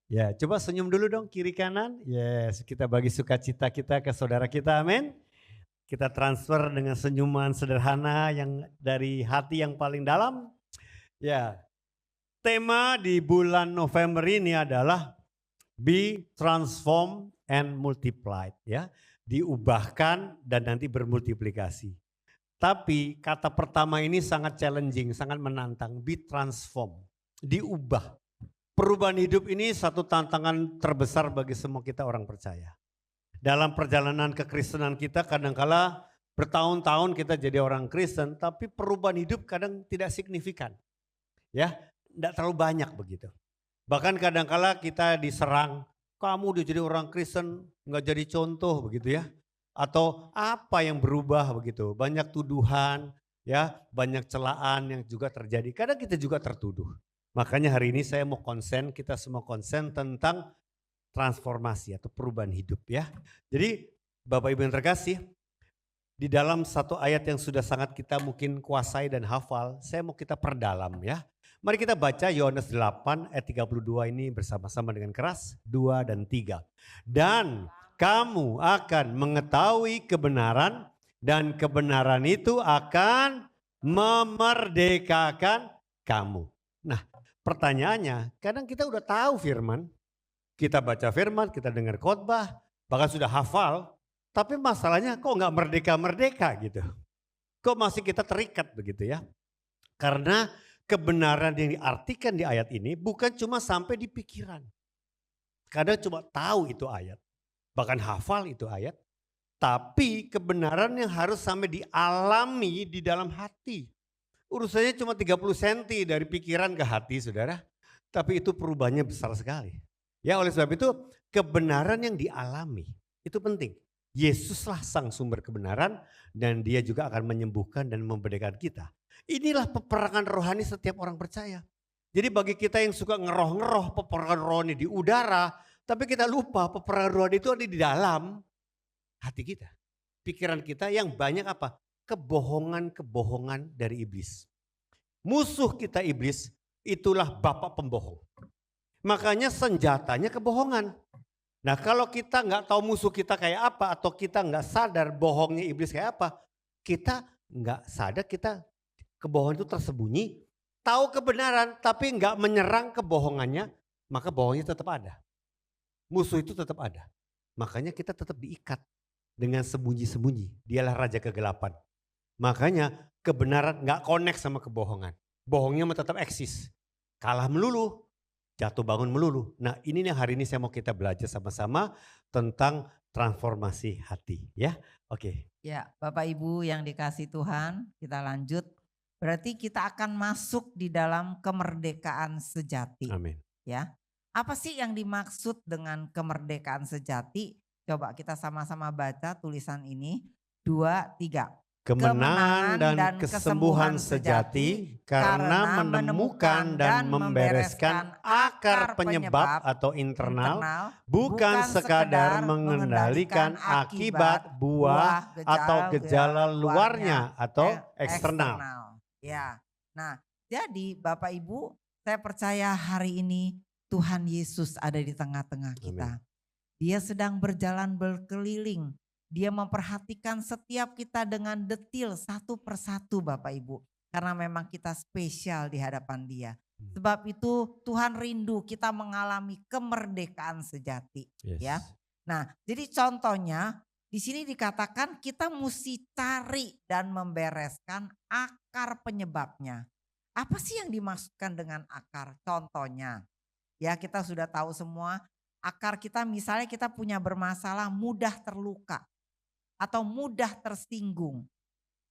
Ya, coba senyum dulu dong kiri kanan. Yes, kita bagi sukacita kita ke saudara kita, amin. Kita transfer dengan senyuman sederhana yang dari hati yang paling dalam. Ya, tema di bulan November ini adalah be transformed and multiplied, ya. Diubahkan dan nanti bermultiplikasi. Tapi kata pertama ini sangat challenging, sangat menantang, be transformed, diubah. Perubahan hidup ini satu tantangan terbesar bagi semua kita orang percaya. Dalam perjalanan kekristenan kita kadangkala bertahun-tahun kita jadi orang Kristen, tapi perubahan hidup kadang tidak signifikan. Ya, tidak terlalu banyak begitu. Bahkan kadangkala kita diserang, kamu udah jadi orang Kristen nggak jadi contoh begitu ya. Atau apa yang berubah begitu, banyak tuduhan, ya, banyak celaan yang juga terjadi. Kadang kita juga tertuduh. Makanya hari ini saya mau konsen, kita semua konsen tentang transformasi atau perubahan hidup ya. Jadi Bapak Ibu yang terkasih, di dalam satu ayat yang sudah sangat kita mungkin kuasai dan hafal, saya mau kita perdalam ya. Mari kita baca Yohanes 8 ayat 32 ini bersama-sama dengan keras, 2 dan 3. Dan kamu akan mengetahui kebenaran dan kebenaran itu akan memerdekakan kamu. Nah, pertanyaannya, kadang kita udah tahu firman, kita baca firman, kita dengar khotbah, bahkan sudah hafal, tapi masalahnya kok nggak merdeka-merdeka gitu. Kok masih kita terikat begitu ya. Karena kebenaran yang diartikan di ayat ini bukan cuma sampai di pikiran. Kadang cuma tahu itu ayat, bahkan hafal itu ayat, tapi kebenaran yang harus sampai dialami di dalam hati. Urusannya cuma 30 cm dari pikiran ke hati saudara, tapi itu perubahannya besar sekali. Ya, oleh sebab itu kebenaran yang dialami itu penting. Yesuslah sang sumber kebenaran dan dia juga akan menyembuhkan dan memerdekakan kita. Inilah peperangan rohani setiap orang percaya. Jadi bagi kita yang suka ngeroh-ngeroh peperangan rohani di udara, tapi kita lupa peperangan rohani itu ada di dalam hati kita. Pikiran kita yang banyak apa? Kebohongan-kebohongan dari iblis. Musuh kita iblis itulah bapak pembohong. Makanya senjatanya kebohongan. Nah kalau kita nggak tahu musuh kita kayak apa atau kita nggak sadar bohongnya iblis kayak apa, kita nggak sadar kita kebohongan itu tersembunyi, tahu kebenaran tapi nggak menyerang kebohongannya, maka bohongnya tetap ada. Musuh itu tetap ada. Makanya kita tetap diikat dengan sembunyi-sembunyi. Dialah raja kegelapan. Makanya kebenaran nggak connect sama kebohongan. Bohongnya tetap eksis. Kalah melulu, jatuh bangun melulu. Nah ini nih hari ini saya mau kita belajar sama-sama tentang transformasi hati ya. Oke. Ya Bapak Ibu yang dikasih Tuhan, kita lanjut. Berarti kita akan masuk di dalam kemerdekaan sejati. Amin. Ya. Apa sih yang dimaksud dengan kemerdekaan sejati? Coba kita sama-sama baca tulisan ini. 2, 3. Kemenangan dan kesembuhan sejati karena menemukan dan membereskan akar penyebab atau internal, bukan sekadar mengendalikan akibat buah atau gejala luarnya atau eksternal. Ya, nah jadi Bapak Ibu saya percaya hari ini Tuhan Yesus ada di tengah-tengah kita. Dia sedang berjalan berkeliling. Dia memperhatikan setiap kita dengan detil satu persatu Bapak Ibu. Karena memang kita spesial di hadapan dia. Sebab itu Tuhan rindu kita mengalami kemerdekaan sejati. Yes. Ya. Nah jadi contohnya di sini dikatakan kita mesti cari dan membereskan akar penyebabnya. Apa sih yang dimaksudkan dengan akar? Contohnya ya kita sudah tahu semua akar kita misalnya kita punya bermasalah mudah terluka. Atau mudah tersinggung.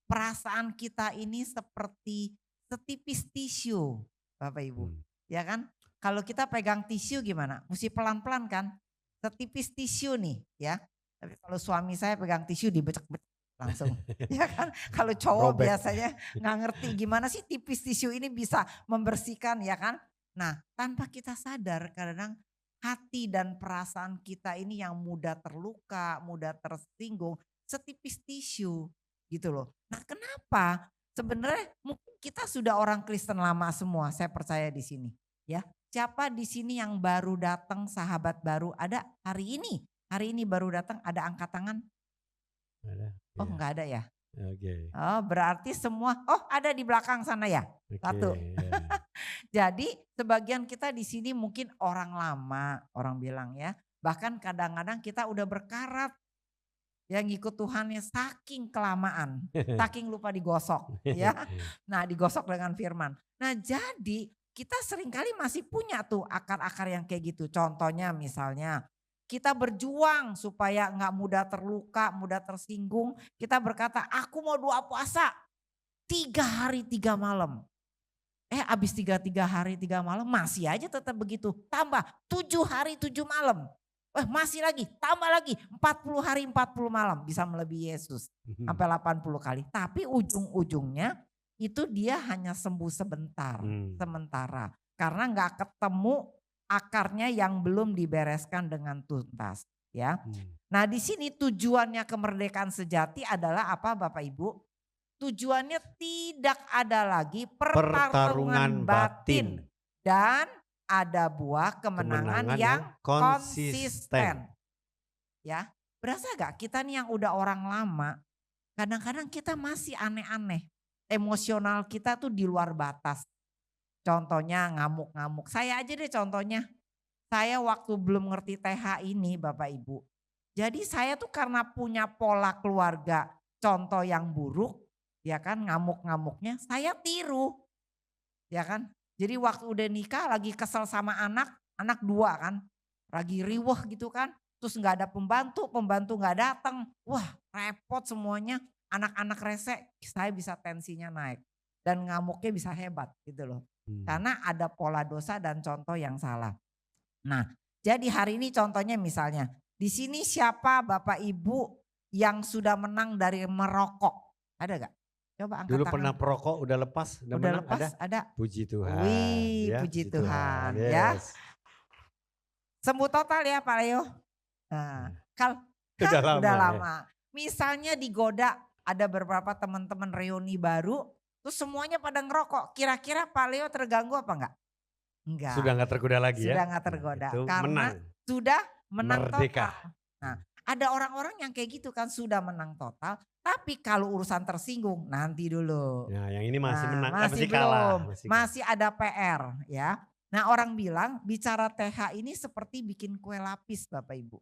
Perasaan kita ini seperti setipis tisu Bapak Ibu. Ya kan? Kalau kita pegang tisu gimana? Mesti pelan-pelan kan? Setipis tisu nih ya. Tapi kalau suami saya pegang tisu dibecek-becek langsung. Ya kan? Kalau cowok biasanya nggak ngerti gimana sih tipis tisu ini bisa membersihkan ya kan? Nah tanpa kita sadar kadang-kadang hati dan perasaan kita ini yang mudah terluka, mudah tersinggung. Setipis tisu gitu loh. Nah kenapa? Sebenarnya mungkin kita sudah orang Kristen lama semua, saya percaya di sini. Ya, Siapa di sini yang baru datang, sahabat baru? Ada hari ini? Hari ini baru datang, ada angkat tangan? Ada. Oh, Iya. enggak ada ya? Oke. Oh, berarti semua, oh ada di belakang sana ya? Oke. Satu. Ya. Jadi sebagian kita di sini mungkin orang lama, orang bilang ya. Bahkan kadang-kadang kita udah berkarat. Yang ngikut Tuhannya saking kelamaan, saking lupa digosok ya. Nah, digosok dengan firman. Nah, jadi kita seringkali masih punya tuh akar-akar yang kayak gitu. Contohnya misalnya kita berjuang supaya nggak mudah terluka, mudah tersinggung. Kita berkata, aku mau doa puasa 3 hari 3 malam. Abis 3 hari 3 malam masih aja tetap begitu. Tambah 7 hari 7 malam. Masih lagi, tambah lagi 40 hari 40 malam bisa melebihi Yesus. Sampai 80 kali. Tapi ujung-ujungnya itu dia hanya sembuh sebentar, sementara. Karena gak ketemu akarnya yang belum dibereskan dengan tuntas. Ya. Nah di sini tujuannya kemerdekaan sejati adalah apa Bapak Ibu? Tujuannya tidak ada lagi pertarungan batin. Dan ada buah kemenangan yang konsisten. Ya, berasa gak kita nih yang udah orang lama, kadang-kadang kita masih aneh-aneh. Emosional kita tuh di luar batas. Contohnya ngamuk-ngamuk. Saya aja deh contohnya. Saya waktu belum ngerti TH ini Bapak Ibu. Jadi saya tuh karena punya pola keluarga contoh yang buruk, ya kan ngamuk-ngamuknya saya tiru. Ya kan? Jadi waktu udah nikah lagi kesel sama anak 2 kan. Lagi riweh gitu kan. Terus gak ada pembantu gak datang. Wah repot semuanya. Anak-anak rese, saya bisa tensinya naik. Dan ngamuknya bisa hebat gitu loh. Karena ada pola dosa dan contoh yang salah. Nah jadi hari ini contohnya misalnya. Di sini siapa Bapak Ibu yang sudah menang dari merokok? Ada gak? Coba angkat Dulu tangan. pernah perokok udah lepas, Udah menang, lepas ada. Puji Tuhan. Wih, ya, puji Tuhan ya. Yes. Sembuh total ya Pak Leo. Nah, udah lama. Misalnya digoda ada beberapa teman-teman reuni baru, terus semuanya pada ngerokok. Kira-kira Pak Leo terganggu apa enggak? Enggak. Sudah enggak tergoda lagi ya. Sudah enggak tergoda karena menang. Sudah menang Merdeka. total. Nah, ada orang-orang yang kayak gitu kan sudah menang total. Tapi kalau urusan tersinggung nanti dulu. Nah yang ini masih menang, masih kalah. Masih ada PR ya. Nah orang bilang bicara TH ini seperti bikin kue lapis Bapak Ibu.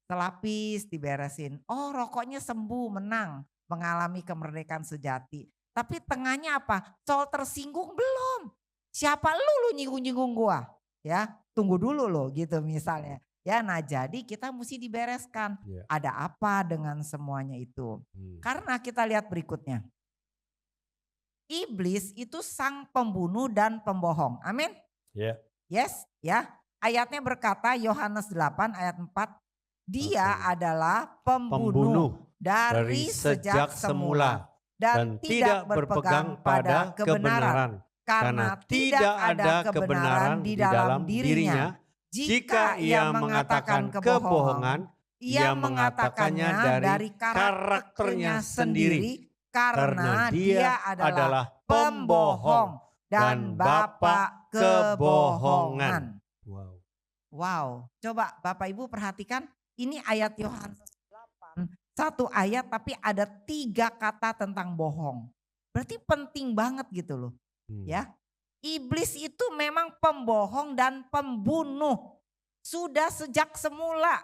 Selapis diberesin, oh rokoknya sembuh menang mengalami kemerdekaan sejati. Tapi tengahnya apa? Soal tersinggung belum. Siapa lu nyinggung-nyinggung gua? Ya tunggu dulu loh gitu misalnya. Ya, nah jadi kita mesti dibereskan. Yeah. Ada apa dengan semuanya itu? Karena kita lihat berikutnya. Iblis itu sang pembunuh dan pembohong. Amin. Yeah. Yes, ya. Ayatnya berkata Yohanes 8 ayat 4. Dia adalah pembunuh dari sejak semula dan tidak berpegang pada kebenaran. Karena tidak ada kebenaran di dalam dirinya. Jika ia mengatakan kebohongan, ia mengatakannya dari karakternya sendiri karena dia adalah pembohong dan bapa kebohongan. Wow, coba Bapak Ibu perhatikan ini ayat Yohanes 8. Satu ayat tapi ada 3 kata tentang bohong. Berarti penting banget gitu loh. Ya. Iblis itu memang pembohong dan pembunuh. Sudah sejak semula.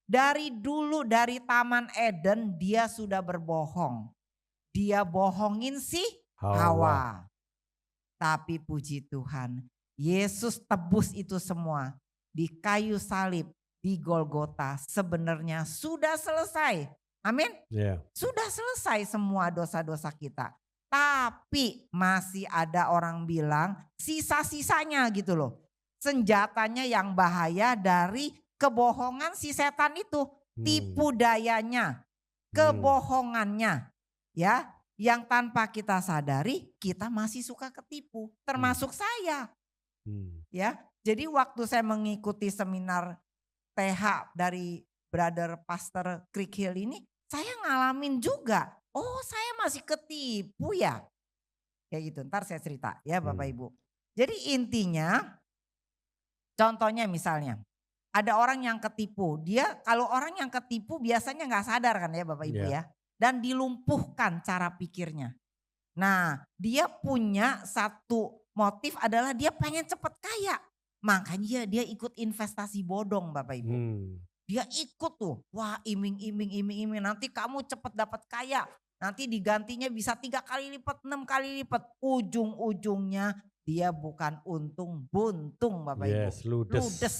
Dari dulu dari Taman Eden dia sudah berbohong. Dia bohongin si Hawa. Tapi puji Tuhan, Yesus tebus itu semua. Di kayu salib, di Golgota sebenarnya sudah selesai. Amin. Yeah. Sudah selesai semua dosa-dosa kita. Tapi masih ada orang bilang sisa-sisanya gitu loh. Senjatanya yang bahaya dari kebohongan si setan itu. Tipu dayanya, kebohongannya. Ya, yang tanpa kita sadari kita masih suka ketipu. Termasuk saya. Ya, jadi waktu saya mengikuti seminar TH dari Brother Pastor Creek Hill ini. Saya ngalamin juga. Oh saya masih ketipu ya. Kayak gitu ntar saya cerita ya Bapak Ibu. Jadi intinya Contohnya misalnya, ada orang yang ketipu. Dia kalau orang yang ketipu biasanya nggak sadar kan ya Bapak Ibu Ya. ya. Dan dilumpuhkan cara pikirnya. Nah dia punya satu motif adalah dia pengen cepet kaya. Makanya dia ikut investasi bodong Bapak Ibu. Hmm. Dia ikut tuh, wah iming-iming nanti kamu cepet dapat kaya. Nanti digantinya bisa 3 kali lipat, 6 kali lipat. Ujung-ujungnya dia bukan untung, buntung Bapak Ibu. Yes, ludes. Ludes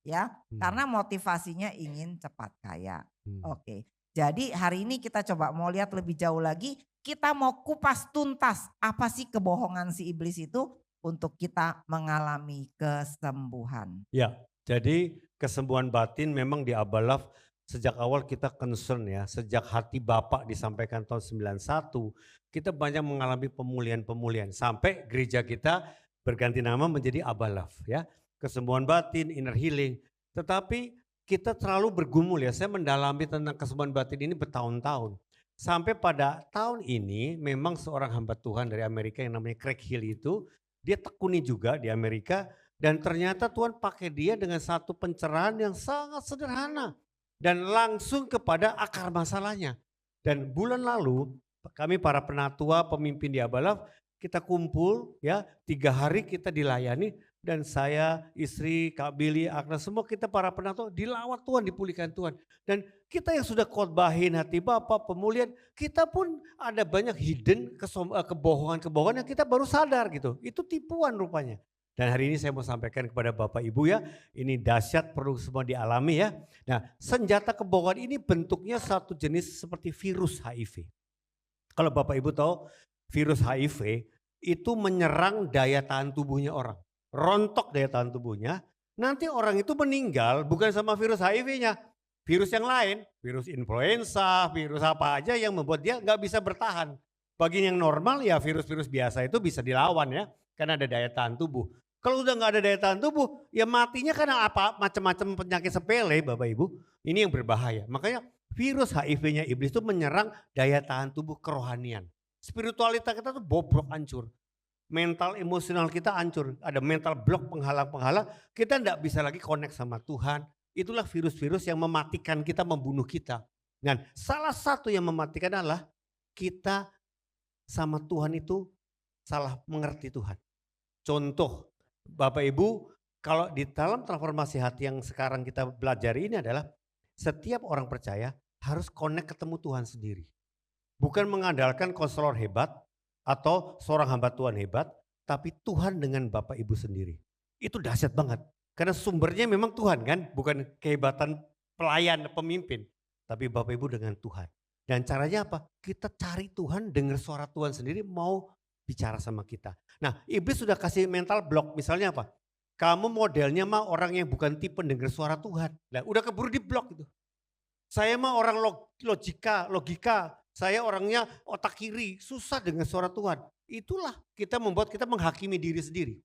ya, karena motivasinya ingin cepat kaya. Oke, jadi hari ini kita coba mau lihat lebih jauh lagi. Kita mau kupas tuntas apa sih kebohongan si iblis itu untuk kita mengalami kesembuhan. Ya, jadi kesembuhan batin memang di Abalaf sejak awal kita concern ya. Sejak hati Bapak disampaikan tahun 91, kita banyak mengalami pemulihan-pemulihan. Sampai gereja kita berganti nama menjadi Abalaf ya. Kesembuhan batin, inner healing. Tetapi kita terlalu bergumul ya. Saya mendalami tentang kesembuhan batin ini bertahun-tahun. Sampai pada tahun ini memang seorang hamba Tuhan dari Amerika yang namanya Craig Hill itu, dia tekuni juga di Amerika. Dan ternyata Tuhan pakai dia dengan satu pencerahan yang sangat sederhana. Dan langsung kepada akar masalahnya. Dan bulan lalu kami para penatua, pemimpin di Abalaf, kita kumpul ya 3 hari kita dilayani. Dan saya, istri, Kak Billy, Agnes, semua kita para penatua dilawat Tuhan, dipulihkan Tuhan. Dan kita yang sudah khotbahin hati Bapak, pemulihan, kita pun ada banyak hidden kebohongan-kebohongan yang kita baru sadar gitu. Itu tipuan rupanya. Dan hari ini saya mau sampaikan kepada Bapak Ibu ya, ini dahsyat perlu semua dialami ya. Nah, senjata kebohongan ini bentuknya satu jenis seperti virus HIV. Kalau Bapak Ibu tahu virus HIV itu menyerang daya tahan tubuhnya orang. Rontok daya tahan tubuhnya, nanti orang itu meninggal bukan sama virus HIV-nya. Virus yang lain, virus influenza, virus apa aja yang membuat dia nggak bisa bertahan. Bagi yang normal ya virus-virus biasa itu bisa dilawan ya, karena ada daya tahan tubuh. Kalau udah nggak ada daya tahan tubuh, ya matinya karena apa macam-macam penyakit sepele Bapak Ibu. Ini yang berbahaya. Makanya virus HIV-nya iblis itu menyerang daya tahan tubuh kerohanian. Spiritualitas kita tuh bobrok hancur. Mental emosional kita hancur. Ada mental block penghalang-penghalang. Kita enggak bisa lagi connect sama Tuhan. Itulah virus-virus yang mematikan kita, membunuh kita. Dan salah satu yang mematikan adalah kita sama Tuhan itu salah mengerti Tuhan. Contoh Bapak Ibu, kalau di dalam transformasi hati yang sekarang kita belajar ini adalah setiap orang percaya harus connect ketemu Tuhan sendiri. Bukan mengandalkan konselor hebat atau seorang hamba Tuhan hebat, tapi Tuhan dengan Bapak Ibu sendiri. Itu dahsyat banget. Karena sumbernya memang Tuhan kan, bukan kehebatan pelayan, pemimpin. Tapi Bapak Ibu dengan Tuhan. Dan caranya apa? Kita cari Tuhan, dengar suara Tuhan sendiri mau bicara sama kita. Nah iblis sudah kasih mental block, misalnya apa? Kamu modelnya mah orang yang bukan tipe dengar suara Tuhan. Nah, udah keburu di blok itu. Saya mah orang logika. Saya orangnya otak kiri, susah dengan suara Tuhan. Itulah kita membuat kita menghakimi diri sendiri.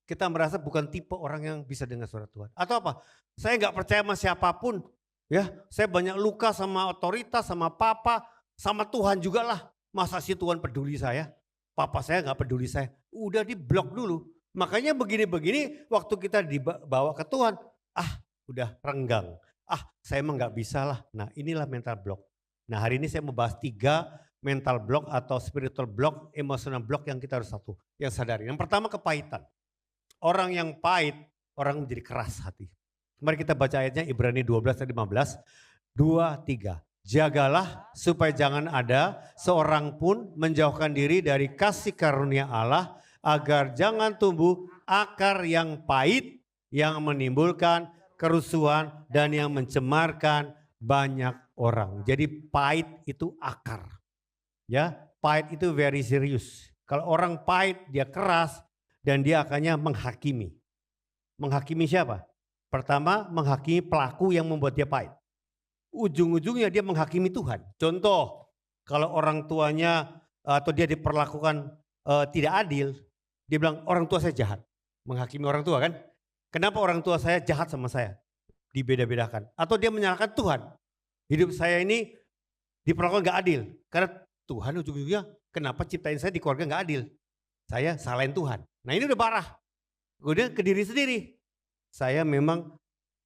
Kita merasa bukan tipe orang yang bisa dengar suara Tuhan. Atau apa? Saya nggak percaya sama siapapun. Ya, saya banyak luka sama otoritas, sama papa, sama Tuhan juga lah. Masa sih Tuhan peduli saya? Papa saya nggak peduli saya. Udah di blok dulu. Makanya begini-begini waktu kita dibawa ke Tuhan, udah renggang. Saya emang nggak bisa lah. Nah inilah mental block. Nah hari ini saya mau bahas 3 mental block atau spiritual block, emotional block yang kita harus yang sadari. Yang pertama kepahitan. Orang yang pahit, orang menjadi keras hati. Mari kita baca ayatnya Ibrani 12 ayat 15. 2, 3. Jagalah supaya jangan ada seorang pun menjauhkan diri dari kasih karunia Allah, agar jangan tumbuh akar yang pahit yang menimbulkan kerusuhan dan yang mencemarkan banyak orang. Jadi pahit itu akar. Ya, pahit itu very serious. Kalau orang pahit dia keras dan dia akannya menghakimi. Menghakimi siapa? Pertama menghakimi pelaku yang membuat dia pahit. Ujung-ujungnya dia menghakimi Tuhan. Contoh, kalau orang tuanya atau dia diperlakukan tidak adil, dia bilang orang tua saya jahat. Menghakimi orang tua kan? Kenapa orang tua saya jahat sama saya? Dibeda-bedakan. Atau dia menyalahkan Tuhan. Hidup saya ini diperlakukan gak adil. Karena Tuhan ujung-ujungnya kenapa ciptain saya di keluarga gak adil. Saya salahin Tuhan. Nah ini udah parah. Udah ke diri sendiri. saya memang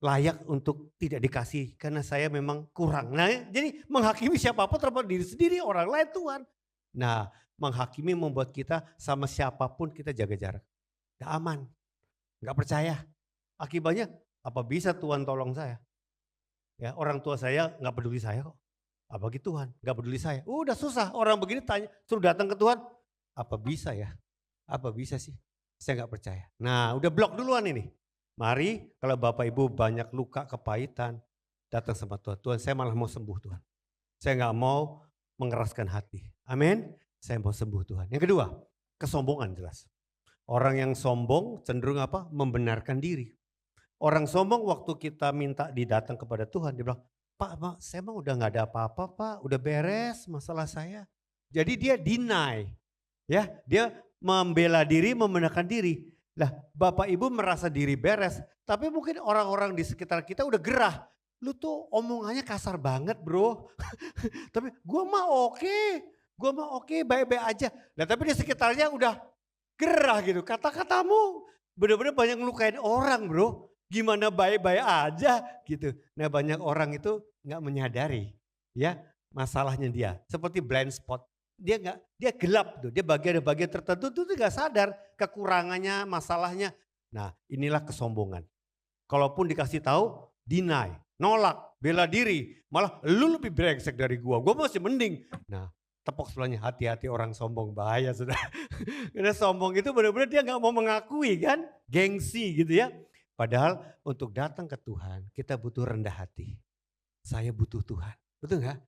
layak untuk tidak dikasih karena saya memang kurang. Nah, jadi menghakimi siapapun terhadap diri sendiri, orang lain, Tuhan. Nah, menghakimi membuat kita sama siapapun kita jaga jarak. Gak aman, gak percaya. Akibatnya apa bisa Tuhan tolong saya? Ya, orang tua saya gak peduli saya kok. Apalagi Tuhan gak peduli saya. Udah susah, orang begini tanya, suruh datang ke Tuhan. Apa bisa ya? Apa bisa sih? Saya gak percaya. Nah, udah blok duluan ini. Mari kalau Bapak Ibu banyak luka kepahitan, datang sama Tuhan. Tuhan, saya malah mau sembuh Tuhan. Saya gak mau mengeraskan hati. Amin. Saya mau sembuh Tuhan. Yang kedua, kesombongan jelas. Orang yang sombong cenderung apa? Membenarkan diri. Orang sombong waktu kita minta didatang kepada Tuhan, dia bilang, Pak, saya emang udah gak ada apa-apa Pak, udah beres masalah saya. Jadi dia deny, ya, dia membela diri, membenarkan diri. Lah Bapak Ibu merasa diri beres, tapi mungkin orang-orang di sekitar kita udah gerah. Lu tuh omongannya kasar banget bro, tapi gue mah oke, baik-baik aja. Nah tapi di sekitarnya udah gerah gitu, kata-katamu benar-benar banyak ngelukain orang bro. Gimana baik-baik aja gitu. Nah banyak orang itu gak menyadari ya masalahnya dia. Seperti blind spot. Dia gelap tuh, dia bagian tertentu tuh gak sadar kekurangannya, masalahnya. Nah inilah kesombongan. Kalaupun dikasih tahu, deny, nolak, bela diri. Malah lu lebih brengsek dari gua masih mending. Nah tepok sebelahnya, hati-hati orang sombong, bahaya sudah. Karena sombong itu benar-benar dia gak mau mengakui kan, gengsi gitu ya. Padahal untuk datang ke Tuhan kita butuh rendah hati. Saya butuh Tuhan, betul gak?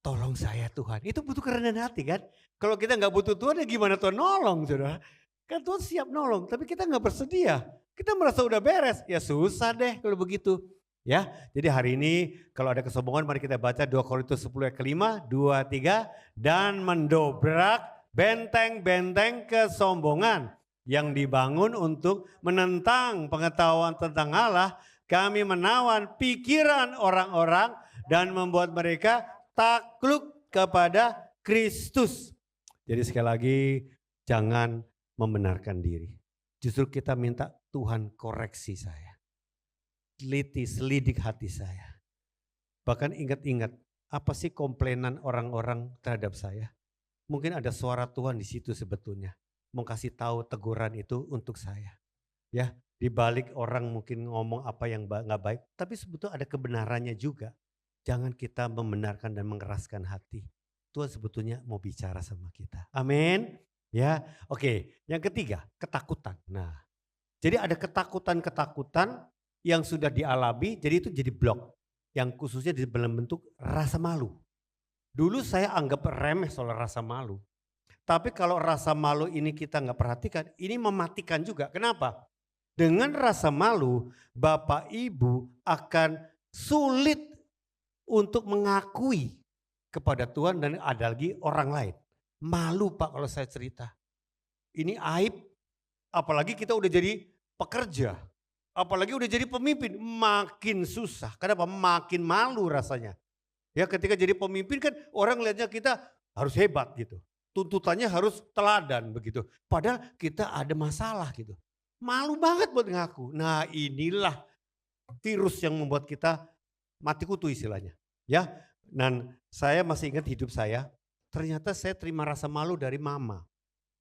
Tolong saya Tuhan, itu butuh kerendahan hati kan. Kalau kita gak butuh Tuhan ya gimana Tuhan nolong saudara. Kan Tuhan siap nolong tapi kita gak bersedia. Kita merasa udah beres, ya susah deh kalau begitu. Ya, jadi hari ini kalau ada kesombongan mari kita baca 2 Korintus 10 ayat ke-5, 2, 3. Dan mendobrak benteng-benteng kesombongan yang dibangun untuk menentang pengetahuan tentang Allah, kami menawan pikiran orang-orang dan membuat mereka takluk kepada Kristus. Jadi sekali lagi jangan membenarkan diri. Justru kita minta Tuhan koreksi saya. Teliti, selidik hati saya. Bahkan ingat-ingat apa sih komplainan orang-orang terhadap saya. Mungkin ada suara Tuhan di situ sebetulnya. Mau kasih tahu teguran itu untuk saya. Ya, di balik orang mungkin ngomong apa yang nggak baik, tapi sebetulnya ada kebenarannya juga. Jangan kita membenarkan dan mengeraskan hati. Tuhan sebetulnya mau bicara sama kita. Amin. Ya, oke. Yang ketiga, ketakutan. Nah, jadi ada ketakutan-ketakutan yang sudah dialami, jadi itu jadi blok. Yang khususnya dalam bentuk rasa malu. Dulu saya anggap remeh soal rasa malu. Tapi kalau rasa malu ini kita nggak perhatikan, ini mematikan juga. Kenapa? Dengan rasa malu, Bapak Ibu akan sulit untuk mengakui kepada Tuhan dan ada lagi orang lain. Malu Pak kalau saya cerita. Ini aib, apalagi kita udah jadi pekerja, apalagi udah jadi pemimpin, makin susah. Kenapa? Makin malu rasanya. Ya ketika jadi pemimpin kan orang lihatnya kita harus hebat gitu. Tuntutannya harus teladan begitu. Padahal kita ada masalah gitu. Malu banget buat ngaku. Nah inilah virus yang membuat kita mati kutu istilahnya. Ya, dan saya masih ingat hidup saya. Ternyata saya terima rasa malu dari mama.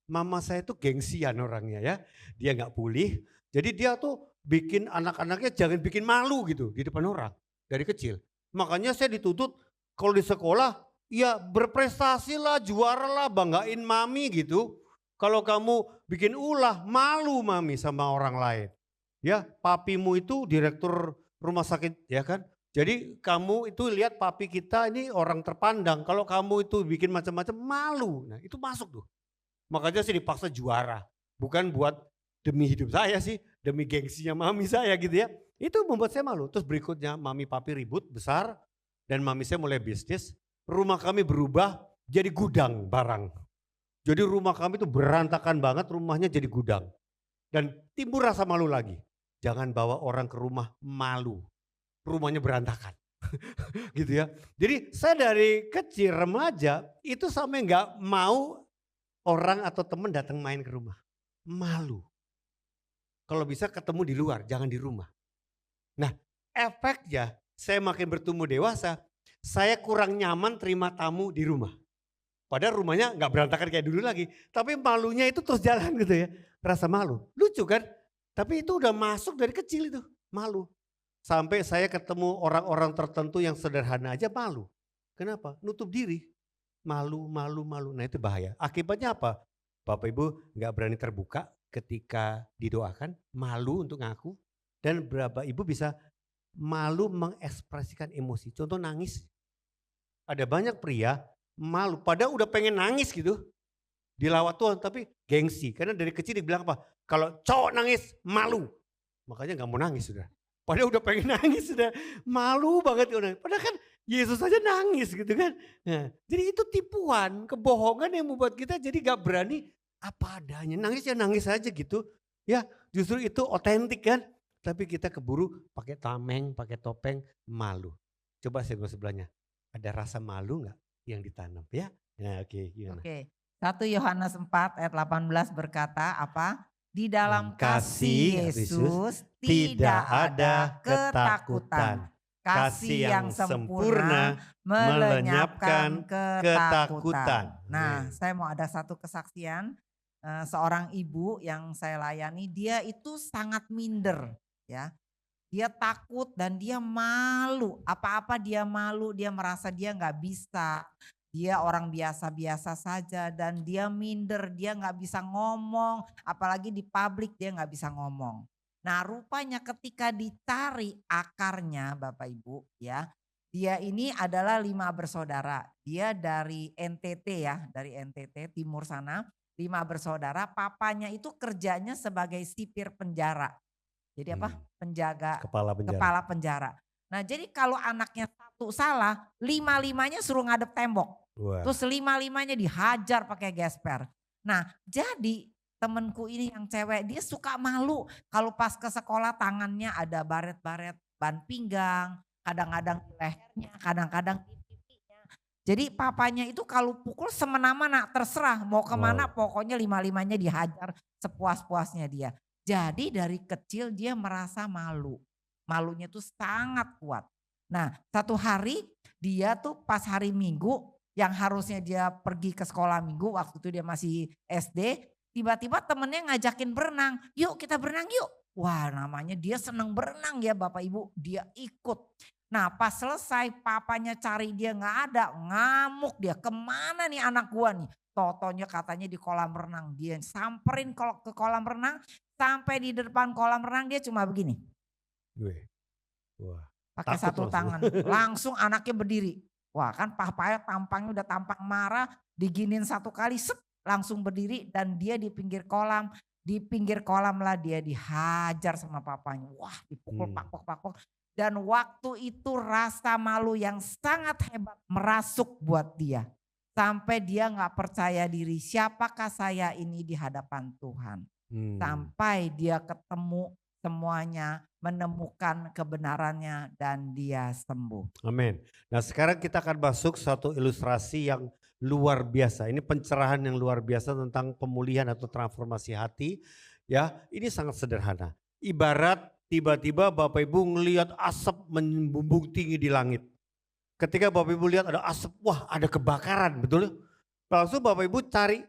Mama saya tuh gengsian orangnya ya. Dia gak pulih. Jadi dia tuh bikin anak-anaknya jangan bikin malu gitu di depan orang. Dari kecil. Makanya saya dituntut kalau di sekolah ya berprestasi lah, juara lah, banggain mami gitu. Kalau kamu bikin ulah, malu mami sama orang lain. Ya, papimu itu direktur rumah sakit ya kan. Jadi kamu itu lihat papi kita ini orang terpandang. Kalau kamu itu bikin macam-macam malu. Nah itu masuk tuh. Makanya saya dipaksa juara. Bukan buat demi hidup saya sih, demi gengsinya mami saya gitu ya. Itu membuat saya malu. Terus berikutnya mami papi ribut besar dan mami saya mulai bisnis. Rumah kami berubah jadi gudang barang. Jadi rumah kami itu berantakan banget, rumahnya jadi gudang. Dan timbul rasa malu lagi. Jangan bawa orang ke rumah malu. Rumahnya berantakan. Gitu ya. Jadi saya dari kecil remaja itu sampai nggak mau orang atau teman datang main ke rumah. Malu. Kalau bisa ketemu di luar, jangan di rumah. Nah, efeknya saya makin bertumbuh dewasa, saya kurang nyaman terima tamu di rumah. Padahal rumahnya nggak berantakan kayak dulu lagi, tapi malunya itu terus jalan gitu ya, rasa malu. Lucu kan? Tapi itu udah masuk dari kecil itu, malu. Sampai saya ketemu orang-orang tertentu yang sederhana aja malu. Kenapa? Nutup diri, malu, malu, malu. Nah itu bahaya. Akibatnya apa? Bapak Ibu nggak berani terbuka ketika didoakan, malu untuk ngaku. Dan berapa ibu bisa malu mengekspresikan emosi. Contoh nangis. Ada banyak pria malu, padahal udah pengen nangis gitu. Dilawat Tuhan tapi gengsi. Karena dari kecil dibilang apa? Kalau cowok nangis malu. Makanya gak mau nangis sudah. Padahal udah pengen nangis sudah. Malu banget. Padahal kan Yesus aja nangis gitu kan. Nah, jadi itu tipuan, kebohongan yang membuat kita jadi gak berani apa adanya. Nangis ya nangis aja gitu. Ya justru itu otentik kan. Tapi kita keburu pakai tameng, pakai topeng, malu. Coba saya sebelahnya. Ada rasa malu gak yang ditanam ya? Nah oke gimana? Oke. 1 Yohanes 4 ayat 18 berkata apa? Di dalam kasih Yesus tidak ada ketakutan. Kasih yang sempurna melenyapkan ketakutan. Nah, saya mau ada satu kesaksian. Seorang ibu yang saya layani, dia itu sangat minder ya. Dia takut dan dia malu. Apa-apa dia malu, dia merasa dia nggak bisa. Dia orang biasa-biasa saja dan dia minder, dia nggak bisa ngomong. Apalagi di publik dia nggak bisa ngomong. Nah rupanya ketika dicari akarnya Bapak Ibu ya. Dia ini adalah 5 bersaudara. Dia dari NTT ya, dari NTT timur sana. 5 bersaudara, papanya itu kerjanya sebagai sipir penjara. Jadi apa? Penjaga kepala penjara. Nah jadi kalau anaknya satu salah, 5-5-nya suruh ngadep tembok. Wah. Terus 5-5-nya dihajar pakai gesper. Nah jadi temenku ini yang cewek dia suka malu. Kalau pas ke sekolah tangannya ada baret-baret ban pinggang. Kadang-kadang di lehernya, kadang-kadang di pipinya. Jadi papanya itu kalau pukul semena-mena terserah mau kemana pokoknya 5-5-nya dihajar sepuas-puasnya dia. Jadi dari kecil dia merasa malu. Malunya tuh sangat kuat. Nah satu hari dia tuh pas hari Minggu yang harusnya dia pergi ke sekolah Minggu waktu itu dia masih SD. Tiba-tiba temennya ngajakin berenang. Yuk kita berenang yuk. Wah namanya dia seneng berenang ya Bapak Ibu. Dia ikut. Nah pas selesai papanya cari dia gak ada. Ngamuk dia, kemana nih anak gua nih. Totonya katanya di kolam renang. Dia samperin ke kolam renang. Sampai di depan kolam renang dia cuma begini. Wah, pakai satu tangan. Langsung anaknya berdiri. Wah kan papanya tampangnya udah tampang marah. Diginin satu kali set, langsung berdiri dan dia di pinggir kolam. Di pinggir kolam lah dia dihajar sama papanya. Wah dipukul pakpok-pakpok. Dan waktu itu rasa malu yang sangat hebat merasuk buat dia. Sampai dia gak percaya diri siapakah saya ini di hadapan Tuhan. Sampai dia ketemu semuanya, menemukan kebenarannya dan dia sembuh. Amin. Nah sekarang kita akan masuk satu ilustrasi yang luar biasa. Ini pencerahan yang luar biasa tentang pemulihan atau transformasi hati. Ya, ini sangat sederhana. Ibarat tiba-tiba Bapak Ibu ngelihat asap membumbung tinggi di langit. Ketika Bapak Ibu lihat ada asap, wah ada kebakaran, betul? Langsung Bapak Ibu cari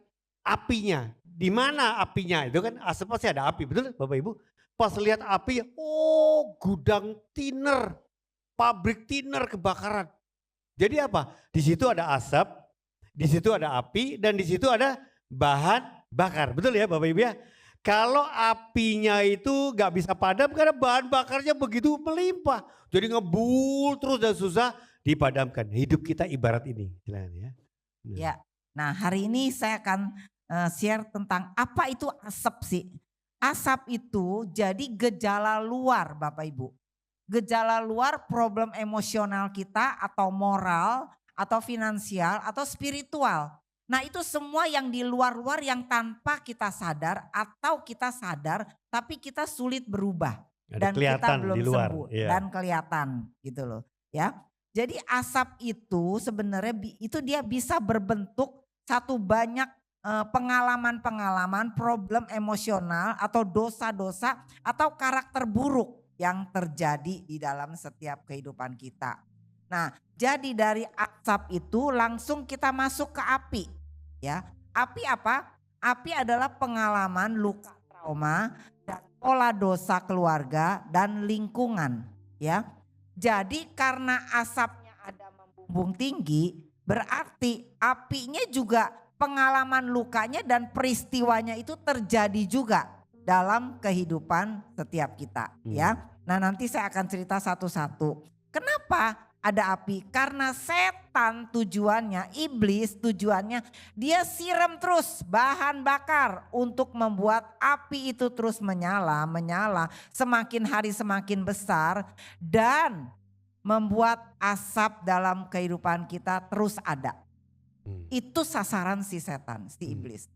apinya. Di mana apinya? Itu kan asap pasti ada api, betul Bapak Ibu? Pas lihat api, oh gudang thinner, pabrik thinner kebakaran. Jadi apa? Di situ ada asap, di situ ada api, dan di situ ada bahan bakar. Betul ya Bapak Ibu ya? Kalau apinya itu gak bisa padam karena bahan bakarnya begitu melimpah. Jadi ngebul terus dan susah dipadamkan. Hidup kita ibarat ini. Ya. Ya, nah hari ini saya akan share tentang apa itu asap sih. Asap itu jadi gejala luar Bapak Ibu. Gejala luar problem emosional kita atau moral atau finansial atau spiritual. Nah itu semua yang di luar-luar yang tanpa kita sadar atau kita sadar tapi kita sulit berubah. Dan kita belum sembuh dan kelihatan gitu loh ya. Jadi asap itu sebenarnya itu dia bisa berbentuk satu banyak pengalaman-pengalaman problem emosional atau dosa-dosa atau karakter buruk yang terjadi di dalam setiap kehidupan kita. Nah, jadi dari asap itu langsung kita masuk ke api. Ya, api apa? Api adalah pengalaman luka trauma dan pola dosa keluarga dan lingkungan. Ya, jadi karena asapnya ada membumbung tinggi, berarti apinya juga pengalaman lukanya dan peristiwanya itu terjadi juga dalam kehidupan setiap kita. Ya, nah nanti saya akan cerita satu-satu. Kenapa ada api? Karena setan tujuannya, iblis tujuannya dia siram terus bahan bakar untuk membuat api itu terus menyala, semakin hari semakin besar dan membuat asap dalam kehidupan kita terus ada. Itu sasaran si setan, si iblis.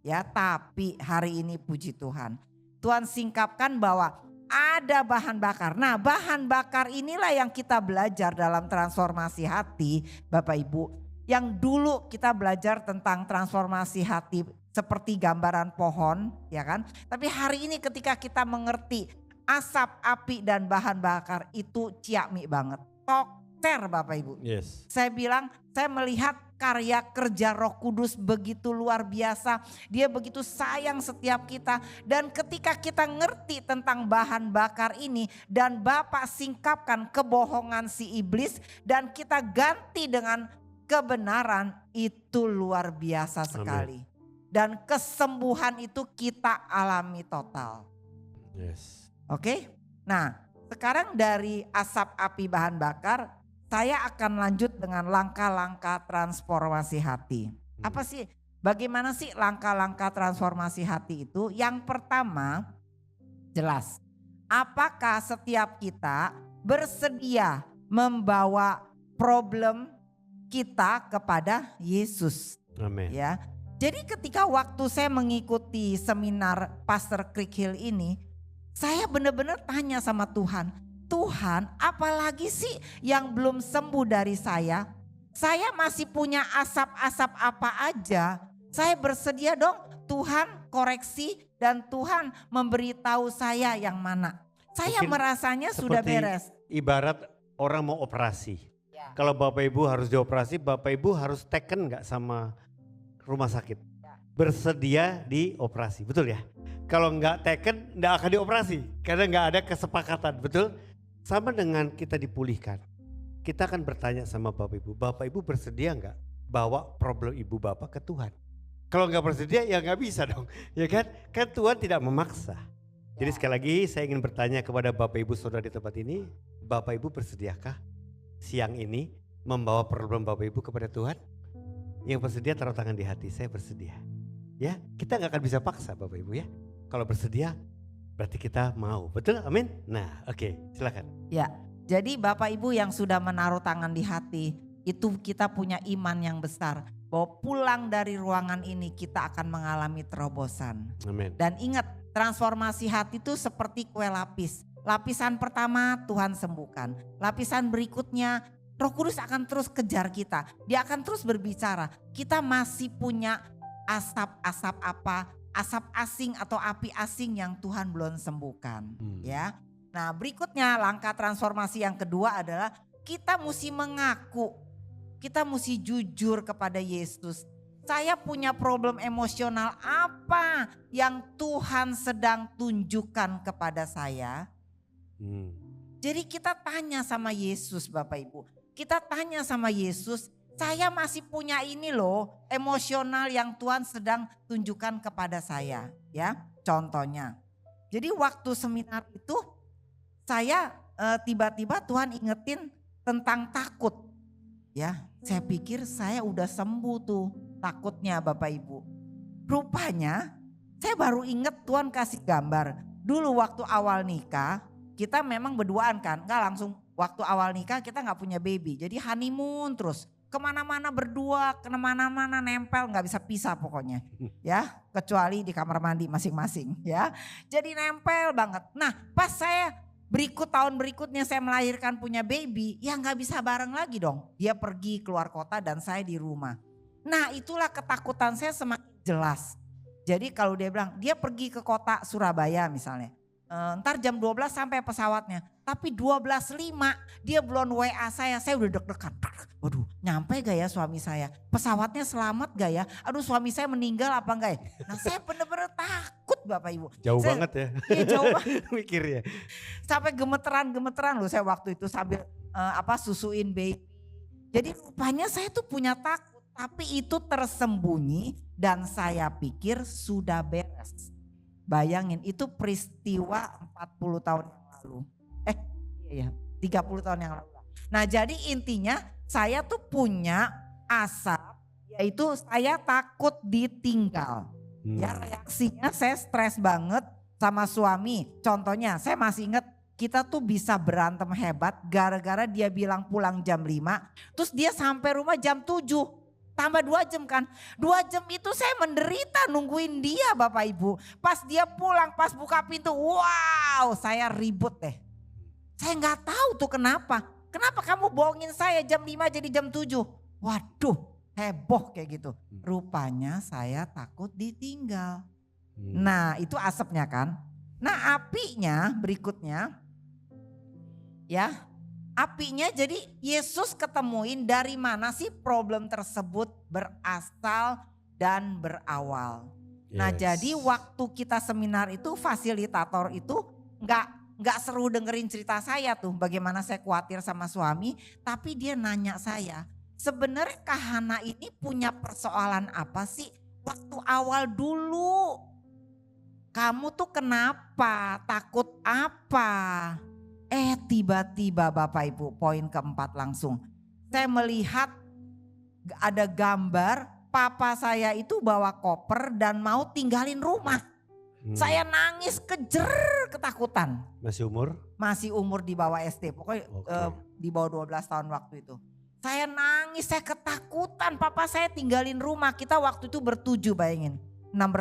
Ya, tapi hari ini puji Tuhan, Tuhan singkapkan bahwa ada bahan bakar. Nah, bahan bakar inilah yang kita belajar dalam transformasi hati, Bapak Ibu. Yang dulu kita belajar tentang transformasi hati seperti gambaran pohon, ya kan? Tapi hari ini ketika kita mengerti asap, api dan bahan bakar itu ciamik banget. Tokter Bapak Ibu. Yes. Saya bilang, saya melihat karya kerja Roh Kudus begitu luar biasa. Dia begitu sayang setiap kita. Dan ketika kita ngerti tentang bahan bakar ini dan Bapak singkapkan kebohongan si iblis dan kita ganti dengan kebenaran, itu luar biasa sekali. Amen. Dan kesembuhan itu kita alami total. Yes. Oke? Nah, sekarang dari asap api bahan bakar, saya akan lanjut dengan langkah-langkah transformasi hati. Apa sih? Bagaimana sih langkah-langkah transformasi hati itu? Yang pertama, jelas. Apakah setiap kita bersedia membawa problem kita kepada Yesus? Amin. Ya. Jadi ketika waktu saya mengikuti seminar Pastor Crick Hill ini, saya benar-benar tanya sama Tuhan, Tuhan, apalagi sih yang belum sembuh dari saya? Saya masih punya asap-asap apa aja. Saya bersedia dong Tuhan koreksi dan Tuhan memberitahu saya yang mana. Saya Mungkin merasanya sudah beres. Ibarat orang mau operasi. Ya. Kalau Bapak Ibu harus dioperasi, Bapak Ibu harus taken gak sama rumah sakit? Ya. Bersedia dioperasi, betul ya? Kalau nggak taken nggak akan dioperasi karena nggak ada kesepakatan, betul? Sama dengan kita dipulihkan. Kita akan bertanya sama Bapak Ibu bersedia nggak bawa problem Ibu Bapak ke Tuhan? Kalau nggak bersedia ya nggak bisa dong, ya kan? Kan Tuhan tidak memaksa. Jadi sekali lagi saya ingin bertanya kepada Bapak Ibu Saudara di tempat ini, Bapak Ibu bersediakah siang ini membawa problem Bapak Ibu kepada Tuhan? Yang bersedia taruh tangan di hati, saya bersedia. Ya, kita nggak akan bisa paksa Bapak Ibu ya. Kalau bersedia berarti kita mau, betul? Amin. Nah, oke, silakan. Ya, jadi Bapak Ibu yang sudah menaruh tangan di hati, itu kita punya iman yang besar bahwa pulang dari ruangan ini kita akan mengalami terobosan. Amin. Dan ingat, transformasi hati itu seperti kue lapis. Lapisan pertama Tuhan sembuhkan, lapisan berikutnya Roh Kudus akan terus kejar kita. Dia akan terus berbicara. Kita masih punya asap-asap apa? Asap asing atau api asing yang Tuhan belum sembuhkan. Ya. Nah, berikutnya langkah transformasi yang kedua adalah kita mesti mengaku. Kita mesti jujur kepada Yesus. Saya punya problem emosional apa yang Tuhan sedang tunjukkan kepada saya? Jadi kita tanya sama Yesus Bapak Ibu. Kita tanya sama Yesus, saya masih punya ini loh emosional yang Tuhan sedang tunjukkan kepada saya. Ya, contohnya. Jadi waktu seminar itu saya tiba-tiba Tuhan ingetin tentang takut. Ya, saya pikir saya udah sembuh tuh takutnya Bapak Ibu. Rupanya saya baru inget Tuhan kasih gambar. Dulu waktu awal nikah kita memang berduaan kan, gak langsung waktu awal nikah kita gak punya baby. Jadi honeymoon terus. Kemana-mana berdua, kemana-mana nempel, nggak bisa pisah pokoknya, ya kecuali di kamar mandi masing-masing, ya. Jadi nempel banget. Nah, pas saya tahun berikutnya saya melahirkan punya baby, ya nggak bisa bareng lagi dong. Dia pergi keluar kota dan saya di rumah. Nah, itulah ketakutan saya semakin jelas. Jadi kalau dia bilang dia pergi ke kota Surabaya misalnya, ntar jam 12 sampai pesawatnya. Tapi 12.05 dia belum WA saya udah deg-degan. Waduh, nyampe gak ya suami saya? Pesawatnya selamat gak ya? Aduh, suami saya meninggal apa enggak ya? Nah, saya bener-bener takut Bapak Ibu. Jauh Saya- banget ya. Iya, jauh banget. Mikirnya. Sampai gemeteran loh saya waktu itu sambil susuin baby. Jadi rupanya saya tuh punya takut, tapi itu tersembunyi dan saya pikir sudah beres. Bayangin itu peristiwa 40 tahun yang lalu. Iya, 30 tahun yang lalu. Nah, jadi intinya saya tuh punya asap, yaitu saya takut ditinggal. Ya, reaksinya saya stres banget sama suami. Contohnya saya masih ingat kita tuh bisa berantem hebat gara-gara dia bilang pulang jam 5. Terus dia sampai rumah jam 7. Tambah 2 jam kan. 2 jam itu saya menderita nungguin dia Bapak Ibu. Pas dia pulang, pas buka pintu, wow saya ribut deh. Saya nggak tahu tuh kenapa. Kenapa kamu bohongin saya jam 5 jadi jam 7? Waduh, heboh kayak gitu. Rupanya saya takut ditinggal. Nah, itu asapnya kan. Nah, apinya berikutnya ya. Apinya jadi Yesus ketemuin dari mana sih problem tersebut berasal dan berawal. Nah, jadi waktu kita seminar itu fasilitator itu nggak seru dengerin cerita saya tuh bagaimana saya khawatir sama suami, tapi dia nanya saya, sebenarnya Kak Hana ini punya persoalan apa sih waktu awal dulu? Kamu tuh kenapa? Takut apa? Tiba-tiba Bapak Ibu, poin keempat langsung. Saya melihat ada gambar papa saya itu bawa koper dan mau tinggalin rumah. Saya nangis kejer ketakutan. Masih umur? Masih umur di bawah SD, pokoknya di bawah 12 tahun waktu itu. Saya nangis, saya ketakutan papa saya tinggalin rumah. Kita waktu itu bertujuh bayangin. 7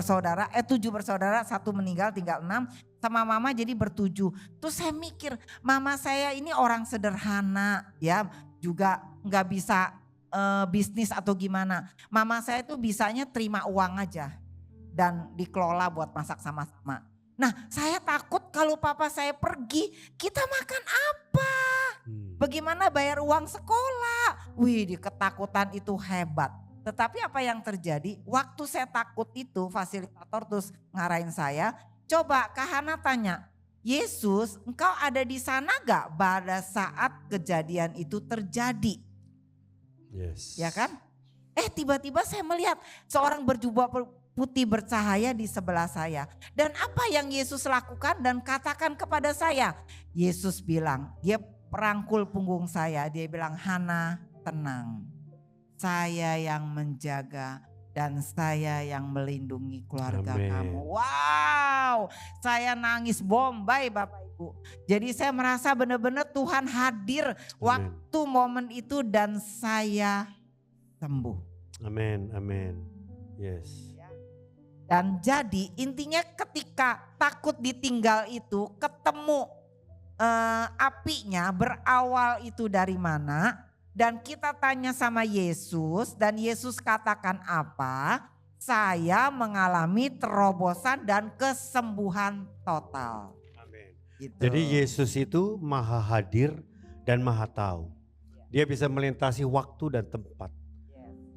bersaudara, 1 meninggal tinggal 6. Sama mama jadi bertujuh. Terus saya mikir mama saya ini orang sederhana ya. Juga gak bisa bisnis atau gimana. Mama saya tuh bisanya terima uang aja. Dan dikelola buat masak sama-sama. Nah, saya takut kalau papa saya pergi, kita makan apa? Bagaimana bayar uang sekolah? Wih, ketakutan itu hebat. Tetapi apa yang terjadi? Waktu saya takut itu, fasilitator terus ngarahin saya, coba Kak Hana tanya, Yesus, engkau ada di sana gak pada saat kejadian itu terjadi? Yes. Ya kan? Tiba-tiba saya melihat seorang berjubah putih bercahaya di sebelah saya. Dan apa yang Yesus lakukan dan katakan kepada saya? Yesus bilang, dia perangkul punggung saya. Dia bilang, Hana tenang. Saya yang menjaga dan saya yang melindungi keluarga kamu. Wow, saya nangis bombay Bapak Ibu. Jadi saya merasa benar-benar Tuhan hadir waktu momen itu dan saya sembuh. Amin, amin. Yes. Dan jadi intinya ketika takut ditinggal itu ketemu apinya berawal itu dari mana. Dan kita tanya sama Yesus dan Yesus katakan apa? Saya mengalami terobosan dan kesembuhan total. Amin. Gitu. Jadi Yesus itu maha hadir dan maha tahu. Dia bisa melintasi waktu dan tempat.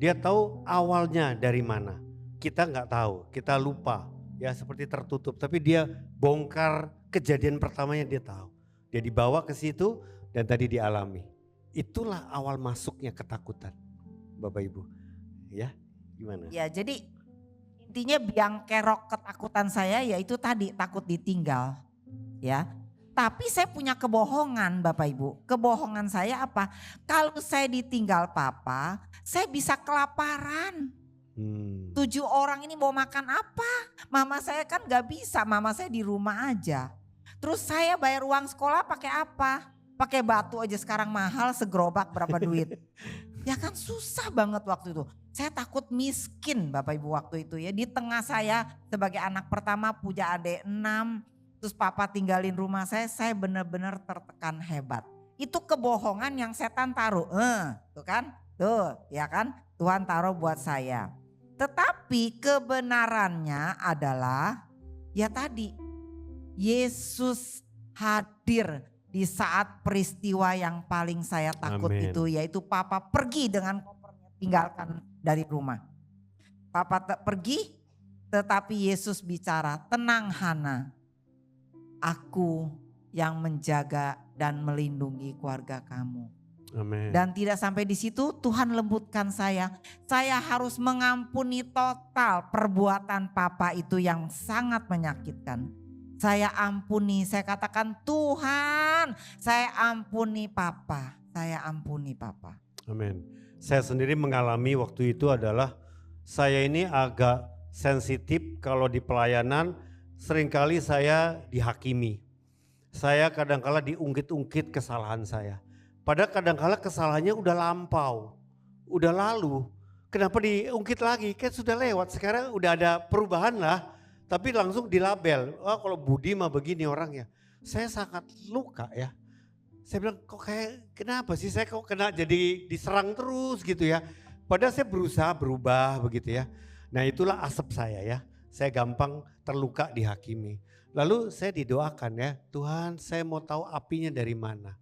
Dia tahu awalnya dari mana. Kita nggak tahu, kita lupa. Ya seperti tertutup. Tapi dia bongkar kejadian pertamanya dia tahu. Dia dibawa ke situ dan tadi dialami. Itulah awal masuknya ketakutan, Bapak Ibu. Ya, gimana? Ya, jadi intinya biang kerok ketakutan saya yaitu tadi takut ditinggal. Ya. Tapi saya punya kebohongan Bapak Ibu. Kebohongan saya apa? Kalau saya ditinggal papa, saya bisa kelaparan. 7 orang ini mau makan apa? Mama saya kan gak bisa, mama saya di rumah aja. Terus saya bayar uang sekolah pakai apa? Pakai batu aja sekarang mahal, segerobak berapa duit. Ya kan susah banget waktu itu. Saya takut miskin Bapak Ibu waktu itu ya. Di tengah saya sebagai anak pertama punya adik 6. Terus papa tinggalin rumah saya benar-benar tertekan hebat. Itu kebohongan yang setan taruh. Tuh kan, tuh ya kan Tuhan taruh buat saya. Tetapi kebenarannya adalah ya tadi Yesus hadir di saat peristiwa yang paling saya takut Amin. itu, yaitu Papa pergi dengan kopernya, tinggalkan dari rumah. Papa pergi, tetapi Yesus bicara, tenang Hana, aku yang menjaga dan melindungi keluarga kamu. Amin. Dan tidak sampai di situ, Tuhan lembutkan saya. Saya harus mengampuni total perbuatan Papa itu yang sangat menyakitkan. Saya ampuni, saya katakan Tuhan, saya ampuni Papa, saya ampuni Papa. Amin. Saya sendiri mengalami waktu itu adalah saya ini agak sensitif kalau di pelayanan, seringkali saya dihakimi. Saya kadang-kala diungkit-ungkit kesalahan saya. Padahal kadang-kala kesalahannya udah lampau, udah lalu. Kenapa diungkit lagi? Kan sudah lewat, sekarang udah ada perubahan lah. Tapi langsung dilabel, oh kalau Budi mah begini orangnya. Saya sangat luka ya. Saya bilang kok kayak kenapa sih saya kok kena jadi diserang terus gitu ya. Padahal saya berusaha berubah begitu ya. Nah itulah asap saya ya. Saya gampang terluka dihakimi. Lalu saya didoakan ya, Tuhan saya mau tahu apinya dari mana.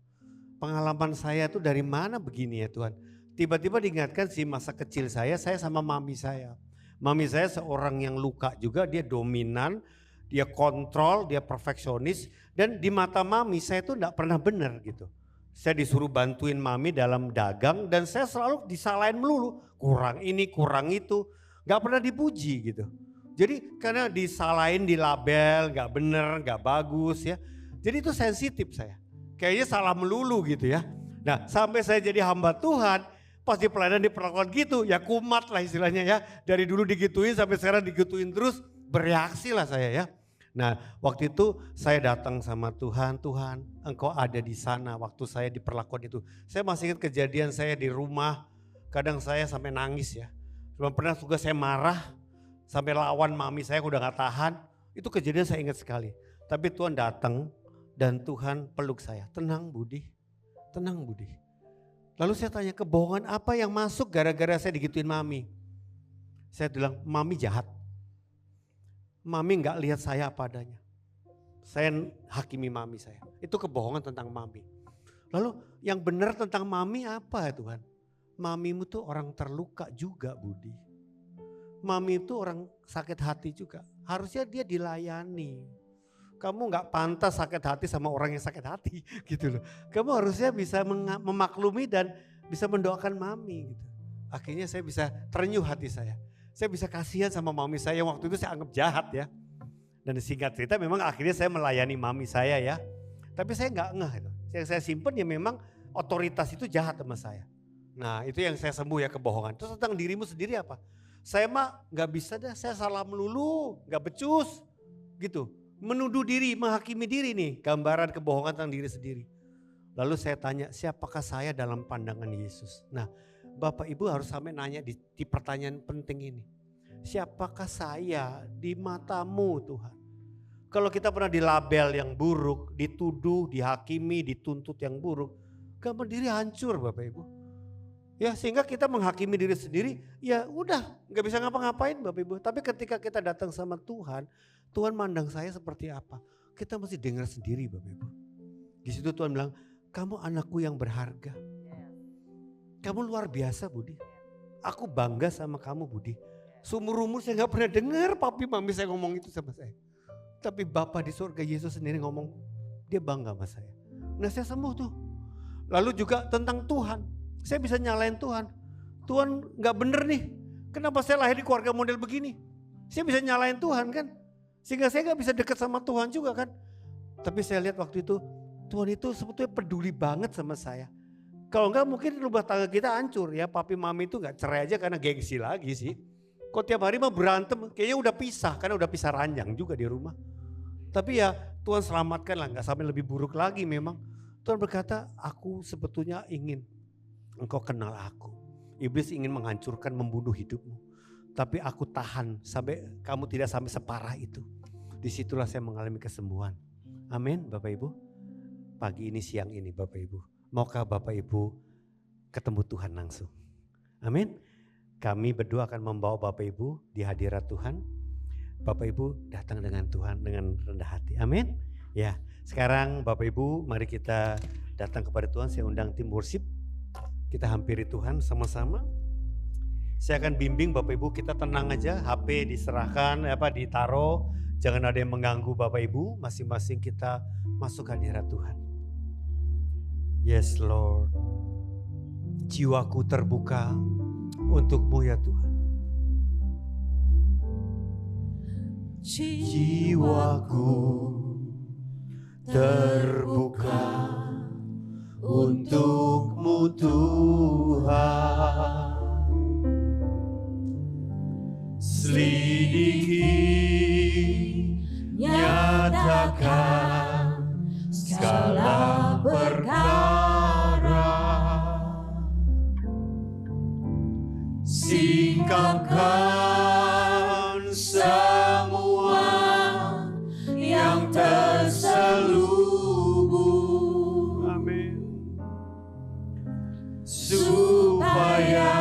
Pengalaman saya tuh dari mana begini ya Tuhan. Tiba-tiba diingatkan sih masa kecil saya sama mami saya. Mami saya seorang yang luka juga, dia dominan, dia kontrol, dia perfeksionis. Dan di mata mami saya tuh enggak pernah benar gitu. Saya disuruh bantuin mami dalam dagang dan saya selalu disalahin melulu. Kurang ini, kurang itu. Gak pernah dipuji gitu. Jadi karena disalahin, dilabel, gak benar, gak bagus ya. Jadi itu sensitif saya. Kayaknya salah melulu gitu ya. Nah sampai saya jadi hamba Tuhan, pas di pelayanan diperlakukan gitu, ya kumat lah istilahnya ya. Dari dulu digituin sampai sekarang digituin terus, bereaksi lah saya ya. Nah waktu itu saya datang sama Tuhan, Tuhan Engkau ada di sana waktu saya diperlakukan itu. Saya masih ingat kejadian saya di rumah, kadang saya sampai nangis ya. Cuma pernah juga saya marah, sampai lawan mami saya udah gak tahan, itu kejadian saya ingat sekali. Tapi Tuhan datang dan Tuhan peluk saya, tenang Budi, tenang Budi. Lalu saya tanya kebohongan apa yang masuk gara-gara saya digituin mami. Saya bilang mami jahat. Mami gak lihat saya apa adanya. Saya hakimi mami saya. Itu kebohongan tentang mami. Lalu yang benar tentang mami apa ya Tuhan? Mamimu tuh orang terluka juga Budi. Mami itu orang sakit hati juga. Harusnya dia dilayani. Kamu gak pantas sakit hati sama orang yang sakit hati gitu loh. Kamu harusnya bisa memaklumi dan bisa mendoakan mami gitu. Akhirnya saya bisa terenyuh hati saya. Saya bisa kasihan sama mami saya yang waktu itu saya anggap jahat ya. Dan singkat cerita memang akhirnya saya melayani mami saya ya. Tapi saya gak ngeh itu. Yang saya simpen ya memang otoritas itu jahat sama saya. Nah itu yang saya sembuh ya kebohongan. Terus tentang dirimu sendiri apa? Saya mah gak bisa dah, saya salah melulu, gak becus gitu. Menuduh diri, menghakimi diri nih, gambaran kebohongan tentang diri sendiri. Lalu saya tanya, siapakah saya dalam pandangan Yesus? Nah, Bapak Ibu harus sampai nanya di pertanyaan penting ini. Siapakah saya di matamu Tuhan? Kalau kita pernah dilabel yang buruk, dituduh, dihakimi, dituntut yang buruk, gambar diri hancur Bapak Ibu. Ya sehingga kita menghakimi diri sendiri, ya udah gak bisa ngapa-ngapain Bapak Ibu. Tapi ketika kita datang sama Tuhan, Tuhan mandang saya seperti apa? Kita mesti dengar sendiri Bapak Ibu. Di situ Tuhan bilang, kamu anakku yang berharga. Kamu luar biasa Budi. Aku bangga sama kamu Budi. Seumur umur saya gak pernah dengar papi mami saya ngomong itu sama saya. Tapi Bapa di surga Yesus sendiri ngomong, dia bangga sama saya. Nah saya sembuh tuh. Lalu juga tentang Tuhan. Saya bisa nyalain Tuhan. Tuhan gak bener nih. Kenapa saya lahir di keluarga model begini? Saya bisa nyalain Tuhan kan. Sehingga saya gak bisa dekat sama Tuhan juga kan. Tapi saya lihat waktu itu Tuhan itu sebetulnya peduli banget sama saya. Kalau enggak mungkin rumah tangga kita hancur ya. Papi mami itu gak cerai aja karena gengsi lagi sih. Kok tiap hari mah berantem kayaknya udah pisah. Karena udah pisah ranjang juga di rumah. Tapi ya Tuhan selamatkan lah gak sampai lebih buruk lagi memang. Tuhan berkata aku sebetulnya ingin engkau kenal aku. Iblis ingin menghancurkan, membunuh hidupmu. Tapi aku tahan sampai kamu tidak sampai separah itu. Disitulah saya mengalami kesembuhan. Amin Bapak Ibu. Pagi ini, siang ini Bapak Ibu. Maukah Bapak Ibu ketemu Tuhan langsung? Amin. Kami berdua akan membawa Bapak Ibu di hadirat Tuhan. Bapak Ibu datang dengan Tuhan dengan rendah hati. Amin. Ya, sekarang Bapak Ibu mari kita datang kepada Tuhan. Saya undang tim worship. Kita hampiri Tuhan sama-sama. Saya akan bimbing Bapak Ibu, kita tenang aja, HP diserahkan, ditaruh, jangan ada yang mengganggu Bapak Ibu, masing-masing kita masuk hadirat Tuhan. Yes Lord, jiwaku terbuka untuk-Mu ya Tuhan. Jiwaku terbuka untuk-Mu Tuhan. Selidiki, nyatakan segala perkara, singkapkan semua yang terselubung. Amin. Supaya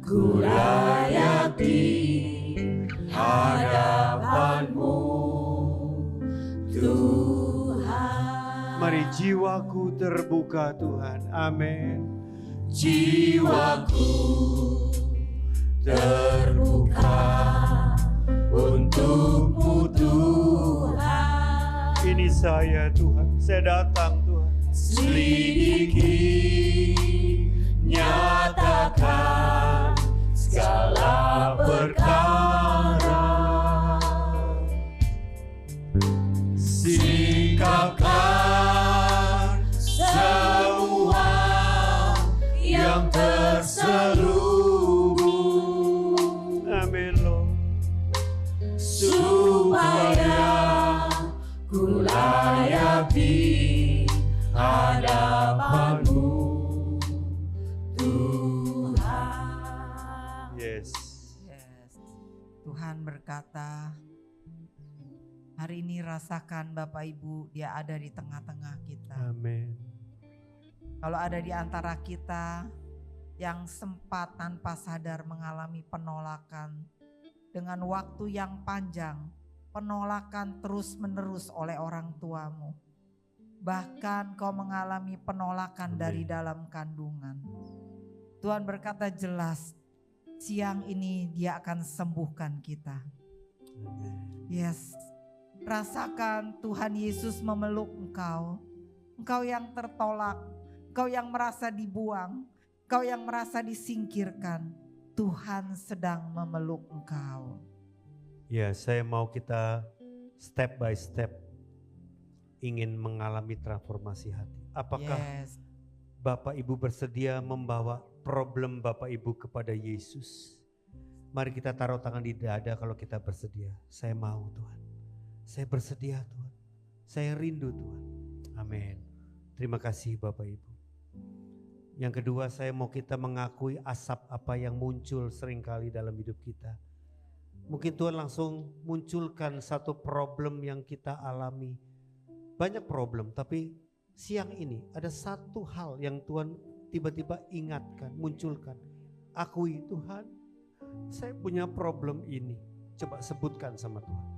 ku layak di hadapan-Mu Tuhan. Mari jiwaku terbuka Tuhan. Amin. Jiwaku terbuka untuk-Mu Tuhan. Ini saya Tuhan, saya datang Tuhan. Selidiki, nyatakan segala perkara, singkapkan semua yang terselubung. Amin Lord. Supaya ku layak di hadapan-Mu Tuhan. Yes. Tuhan berkata, hari ini rasakan Bapak Ibu, Dia ada di tengah-tengah kita. Amin. Kalau ada di antara kita yang sempat tanpa sadar mengalami penolakan dengan waktu yang panjang, penolakan terus-menerus oleh orang tuamu. Bahkan kau mengalami penolakan dari dalam kandungan. Tuhan berkata jelas, siang ini Dia akan sembuhkan kita. Yes, rasakan Tuhan Yesus memeluk engkau. Engkau yang tertolak, engkau yang merasa dibuang, engkau yang merasa disingkirkan. Tuhan sedang memeluk engkau. Ya, saya mau kita step by step ingin mengalami transformasi hati. Apakah Bapak Ibu bersedia membawa problem Bapak Ibu kepada Yesus? Mari kita taruh tangan di dada kalau kita bersedia. Saya mau Tuhan. Saya bersedia Tuhan. Saya rindu Tuhan. Amin. Terima kasih Bapak Ibu. Yang kedua, saya mau kita mengakui asap apa yang muncul seringkali dalam hidup kita. Mungkin Tuhan langsung munculkan satu problem yang kita alami. Banyak problem, tapi siang ini ada satu hal yang Tuhan tiba-tiba ingatkan, munculkan. Akui Tuhan, saya punya problem ini. Coba sebutkan sama Tuhan.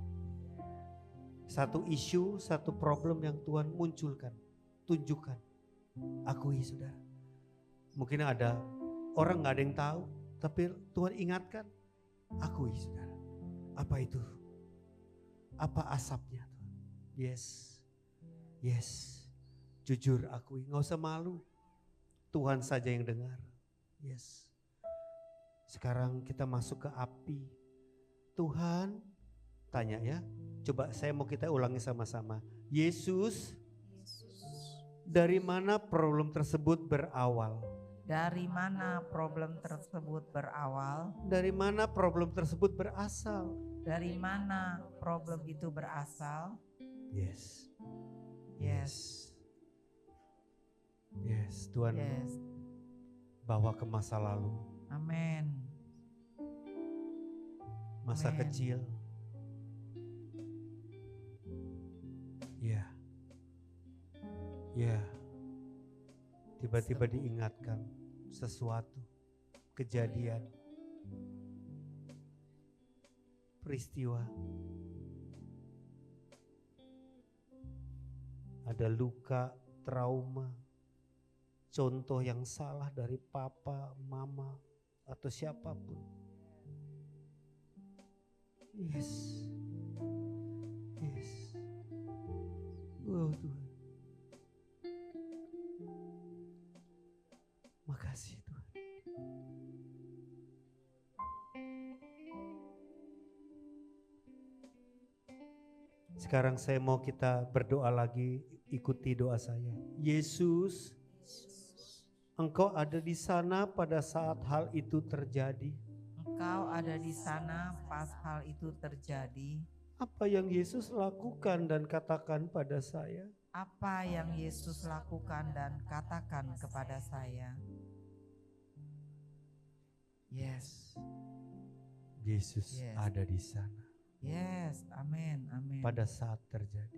Satu isu, satu problem yang Tuhan munculkan, tunjukkan. Akui saudara. Mungkin ada orang gak ada yang tahu, tapi Tuhan ingatkan. Akui saudara. Apa itu? Apa asapnya Tuhan? Yes. Yes. Jujur akui, gak usah malu. Tuhan saja yang dengar. Yes. Sekarang kita masuk ke api. Tuhan, tanya ya. Coba saya mau kita ulangi sama-sama. Yesus, dari mana problem tersebut berawal? Dari mana problem tersebut berawal? Dari mana problem tersebut berasal? Dari mana problem itu berasal? Yes. Yes. Yes, Tuhan bawa ke masa lalu. Amin. Masa kecil. Ya. Ya. Tiba-tiba diingatkan sesuatu, kejadian. peristiwa. Ada luka, trauma, contoh yang salah dari papa, mama, atau siapapun. Yes. Oh Tuhan. Makasih Tuhan. Sekarang saya mau kita berdoa lagi, ikuti doa saya. Yesus, Engkau ada di sana pada saat hal itu terjadi. Engkau ada di sana pas hal itu terjadi. Apa yang Yesus lakukan dan katakan pada saya? Apa yang Yesus lakukan dan katakan kepada saya? Yes. Yesus Yes. ada di sana Yes, amin, amin. pada saat terjadi.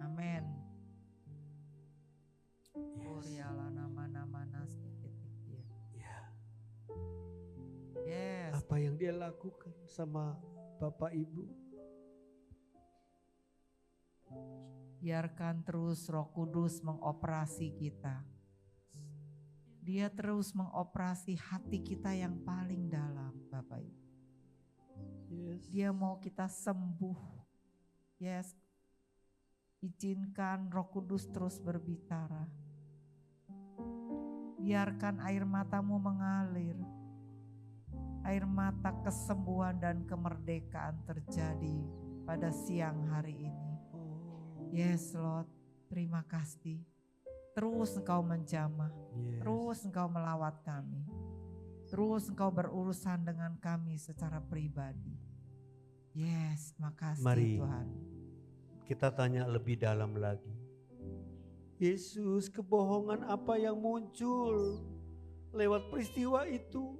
Amin. Yes. Ya. Yes. Apa yang dia lakukan sama Bapak Ibu? Biarkan terus Roh Kudus mengoperasi kita. Dia terus mengoperasi hati kita yang paling dalam, Bapak Ibu. Yes. Dia mau kita sembuh. Yes. Izinkan Roh Kudus terus berbicara. Biarkan air matamu mengalir. Air mata kesembuhan dan kemerdekaan terjadi pada siang hari ini. Yes Lord, terima kasih. Terus Engkau menjamah, Yes. terus Engkau melawat kami. Terus Engkau berurusan dengan kami secara pribadi. Yes, makasih Mari Tuhan. kita tanya lebih dalam lagi. Yesus, kebohongan apa yang muncul lewat peristiwa itu?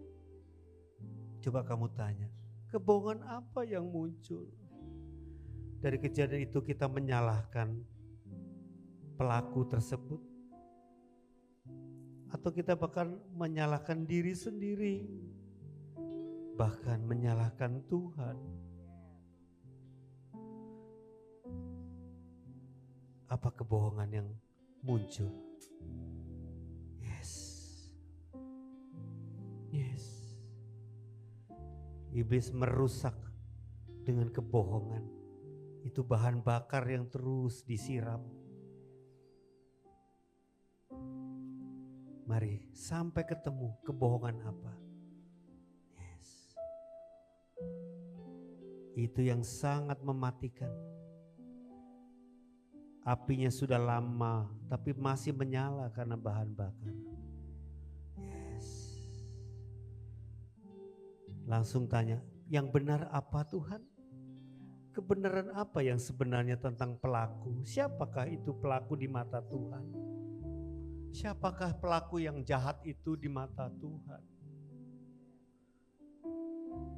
Coba kamu tanya, kebohongan apa yang muncul? Dari kejadian itu kita menyalahkan pelaku tersebut. Atau kita bahkan menyalahkan diri sendiri. Bahkan menyalahkan Tuhan. Apa kebohongan yang muncul? Yes. Iblis merusak dengan kebohongan. Itu bahan bakar yang terus disiram. Mari sampai ketemu kebohongan apa. Yes. Itu yang sangat mematikan. Apinya sudah lama tapi masih menyala karena bahan bakar. Yes. Langsung tanya, yang benar apa Tuhan? Kebenaran apa yang sebenarnya tentang pelaku? Siapakah itu pelaku di mata Tuhan? Siapakah pelaku yang jahat itu di mata Tuhan?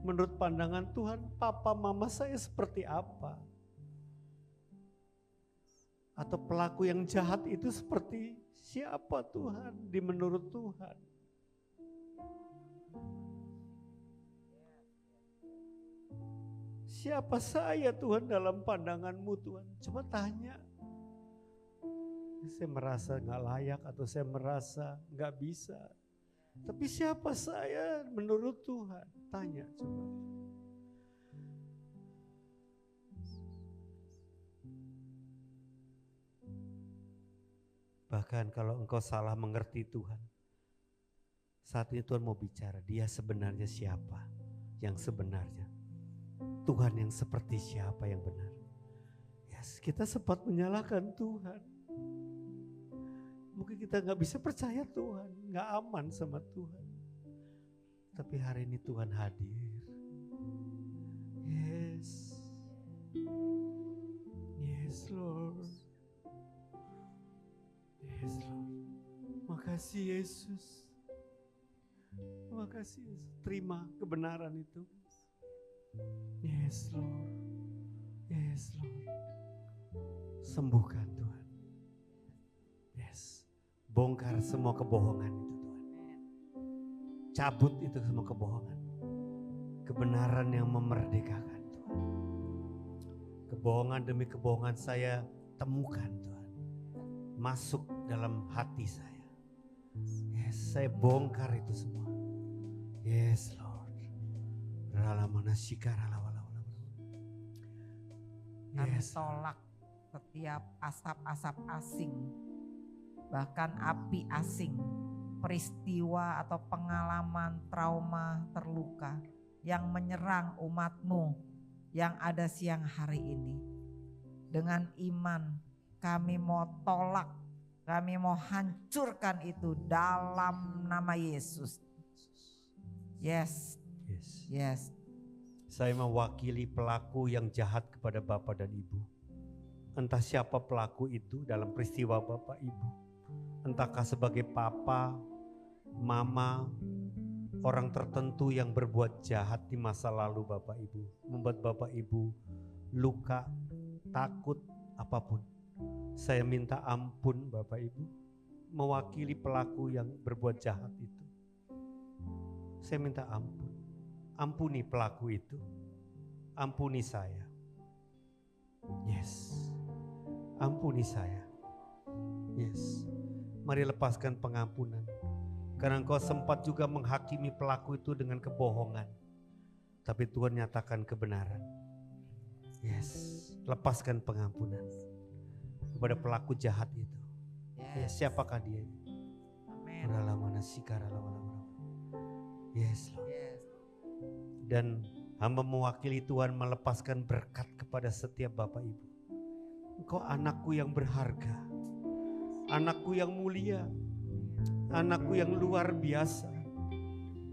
Menurut pandangan Tuhan, papa mama saya seperti apa? Atau pelaku yang jahat itu seperti siapa Tuhan di menurut Tuhan? Siapa saya Tuhan dalam pandanganmu Tuhan? Coba tanya. Saya merasa gak layak atau saya merasa gak bisa. Tapi siapa saya menurut Tuhan? Tanya coba. Bahkan kalau engkau salah mengerti Tuhan, saat ini Tuhan mau bicara, dia sebenarnya siapa yang sebenarnya. Tuhan yang seperti siapa yang benar. Yes, kita sempat menyalahkan Tuhan. Mungkin kita gak bisa percaya Tuhan, gak aman sama Tuhan. Tapi hari ini Tuhan hadir. Yes. Yes Lord. Yes Lord. Makasih Yesus. Makasih Yesus. Terima kebenaran itu. Yes Lord. Yes Lord. Sembuhkan Tuhan. Yes. Bongkar semua kebohongan itu Tuhan. Cabut itu semua kebohongan. Kebenaran yang memerdekakan Tuhan. Kebohongan demi kebohongan saya temukan Tuhan. Masuk dalam hati saya. Yes, saya bongkar itu semua. Yes Lord. Kami Yes. tolak setiap asap-asap asing, bahkan api asing, peristiwa atau pengalaman trauma terluka yang menyerang umat-Mu yang ada siang hari ini. Dengan iman kami mau tolak, kami mau hancurkan itu dalam nama Yesus. Yes, Yes. yes. Saya mewakili pelaku yang jahat kepada Bapak dan Ibu. Entah siapa pelaku itu dalam peristiwa Bapak Ibu. Entahkah sebagai papa, mama, orang tertentu yang berbuat jahat di masa lalu Bapak Ibu. Membuat Bapak Ibu luka, takut, apapun. Saya minta ampun Bapak Ibu. Mewakili pelaku yang berbuat jahat itu. Saya minta ampun. Ampuni pelaku itu. Ampuni saya. Yes. Ampuni saya. Yes. Mari lepaskan pengampunan. Karena engkau sempat juga menghakimi pelaku itu dengan kebohongan. Tapi Tuhan nyatakan kebenaran. Yes. Lepaskan pengampunan kepada pelaku jahat itu. Yes. Siapakah dia? Amin. Yes Lord. Yes. Dan hamba mewakili Tuhan melepaskan berkat kepada setiap Bapak Ibu. Engkau anakku yang berharga, anakku yang mulia, anakku yang luar biasa,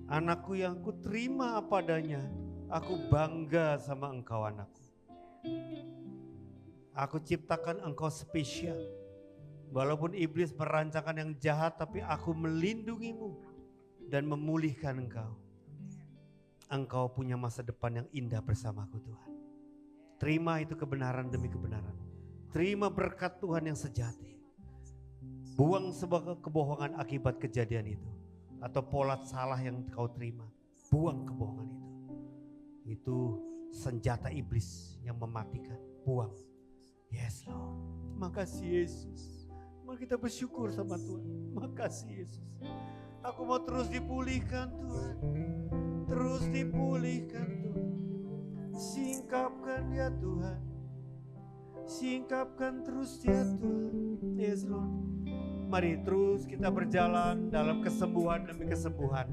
anakku yang ku terima apa adanya. Aku bangga sama engkau anakku. Aku ciptakan engkau spesial. Walaupun iblis merancangkan yang jahat, tapi aku melindungimu dan memulihkan engkau. Engkau punya masa depan yang indah bersamaku Tuhan. Terima itu kebenaran demi kebenaran. Terima berkat Tuhan yang sejati. Buang sebuah kebohongan akibat kejadian itu. Atau pola salah yang kau terima. Buang kebohongan itu. Itu senjata iblis yang mematikan. Buang. Yes Lord. Makasih Yesus. Mari kita bersyukur sama Tuhan. Makasih Yesus. Aku mau terus dipulihkan Tuhan. Terus dipulihkan Tuhan. Singkapkan ya Tuhan. Singkapkan terus ya Tuhan. Yes Lord. Mari terus kita berjalan dalam kesembuhan demi kesembuhan.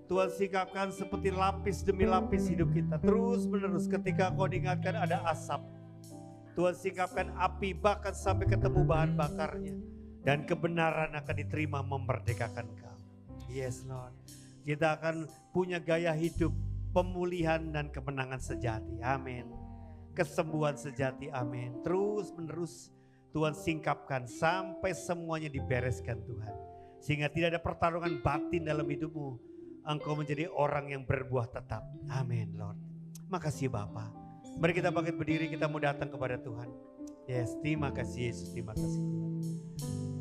Tuhan singkapkan seperti lapis demi lapis hidup kita. Terus menerus ketika kau diingatkan ada asap. Tuhan singkapkan api bahkan sampai ketemu bahan bakarnya. Dan kebenaran akan diterima memerdekakan kau. Yes Lord. Kita akan punya gaya hidup pemulihan dan kemenangan sejati. Amin. Kesembuhan sejati. Amin. Terus menerus Tuhan singkapkan sampai semuanya dibereskan Tuhan. Sehingga tidak ada pertarungan batin dalam hidupmu. Engkau menjadi orang yang berbuah tetap. Amin Lord. Makasih Bapa. Mari kita bangkit berdiri, kita mau datang kepada Tuhan. Yes, terima kasih Yesus, terima kasih Tuhan.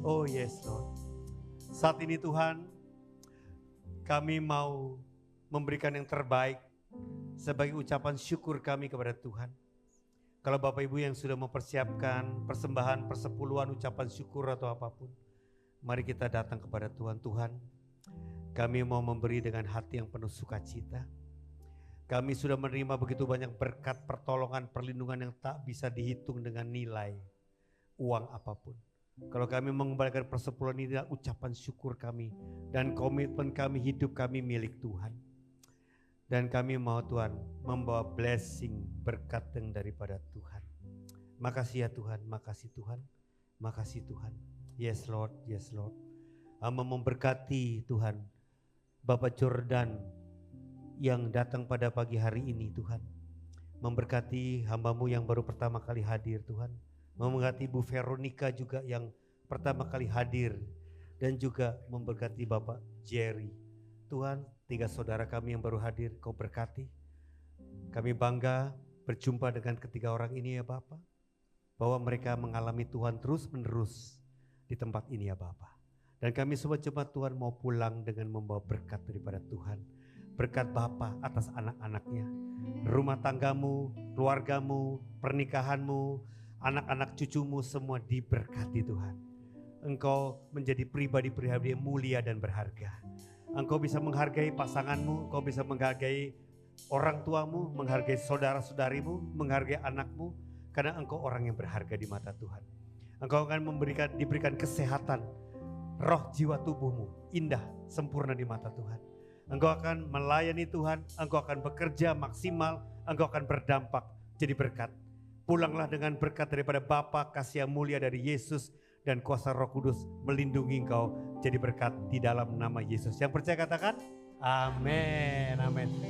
Oh yes Lord. Saat ini Tuhan, kami mau memberikan yang terbaik sebagai ucapan syukur kami kepada Tuhan. Kalau Bapak Ibu yang sudah mempersiapkan persembahan, persepuluhan, ucapan syukur atau apapun, mari kita datang kepada Tuhan. Tuhan, kami mau memberi dengan hati yang penuh sukacita. Kami sudah menerima begitu banyak berkat, pertolongan, perlindungan yang tak bisa dihitung dengan nilai uang apapun. Kalau kami mengembalikan persepuluhan ini adalah ucapan syukur kami dan komitmen kami, hidup kami milik Tuhan. Dan kami mau Tuhan membawa blessing, berkat yang daripada Tuhan. Makasih ya Tuhan, makasih Tuhan, makasih Tuhan. Yes Lord, yes Lord. Hamba memberkati Tuhan Bapak Jordan yang datang pada pagi hari ini Tuhan. Memberkati hambamu yang baru pertama kali hadir Tuhan. Memberkati Bu Veronica juga yang pertama kali hadir. Dan juga memberkati Bapak Jerry. Tuhan, 3 saudara kami yang baru hadir, Kau berkati. Kami bangga berjumpa dengan ketiga orang ini ya Bapak. Bahwa mereka mengalami Tuhan terus menerus di tempat ini ya Bapak. Dan kami semua jemaat Tuhan mau pulang dengan membawa berkat daripada Tuhan. berkat Bapa atas anak-anaknya. Rumah tanggamu, keluargamu, pernikahanmu, anak-anak cucumu semua diberkati Tuhan. Engkau menjadi pribadi-pribadi yang mulia dan berharga. Engkau bisa menghargai pasanganmu, engkau bisa menghargai orang tuamu, menghargai saudara-saudarimu, menghargai anakmu, karena engkau orang yang berharga di mata Tuhan. Engkau akan diberikan kesehatan, roh jiwa tubuhmu indah, sempurna di mata Tuhan. Engkau akan melayani Tuhan, engkau akan bekerja maksimal, engkau akan berdampak jadi berkat. Pulanglah dengan berkat daripada Bapa, kasih yang mulia dari Yesus, dan kuasa Roh Kudus melindungi engkau jadi berkat di dalam nama Yesus. Yang percaya katakan amin, amin.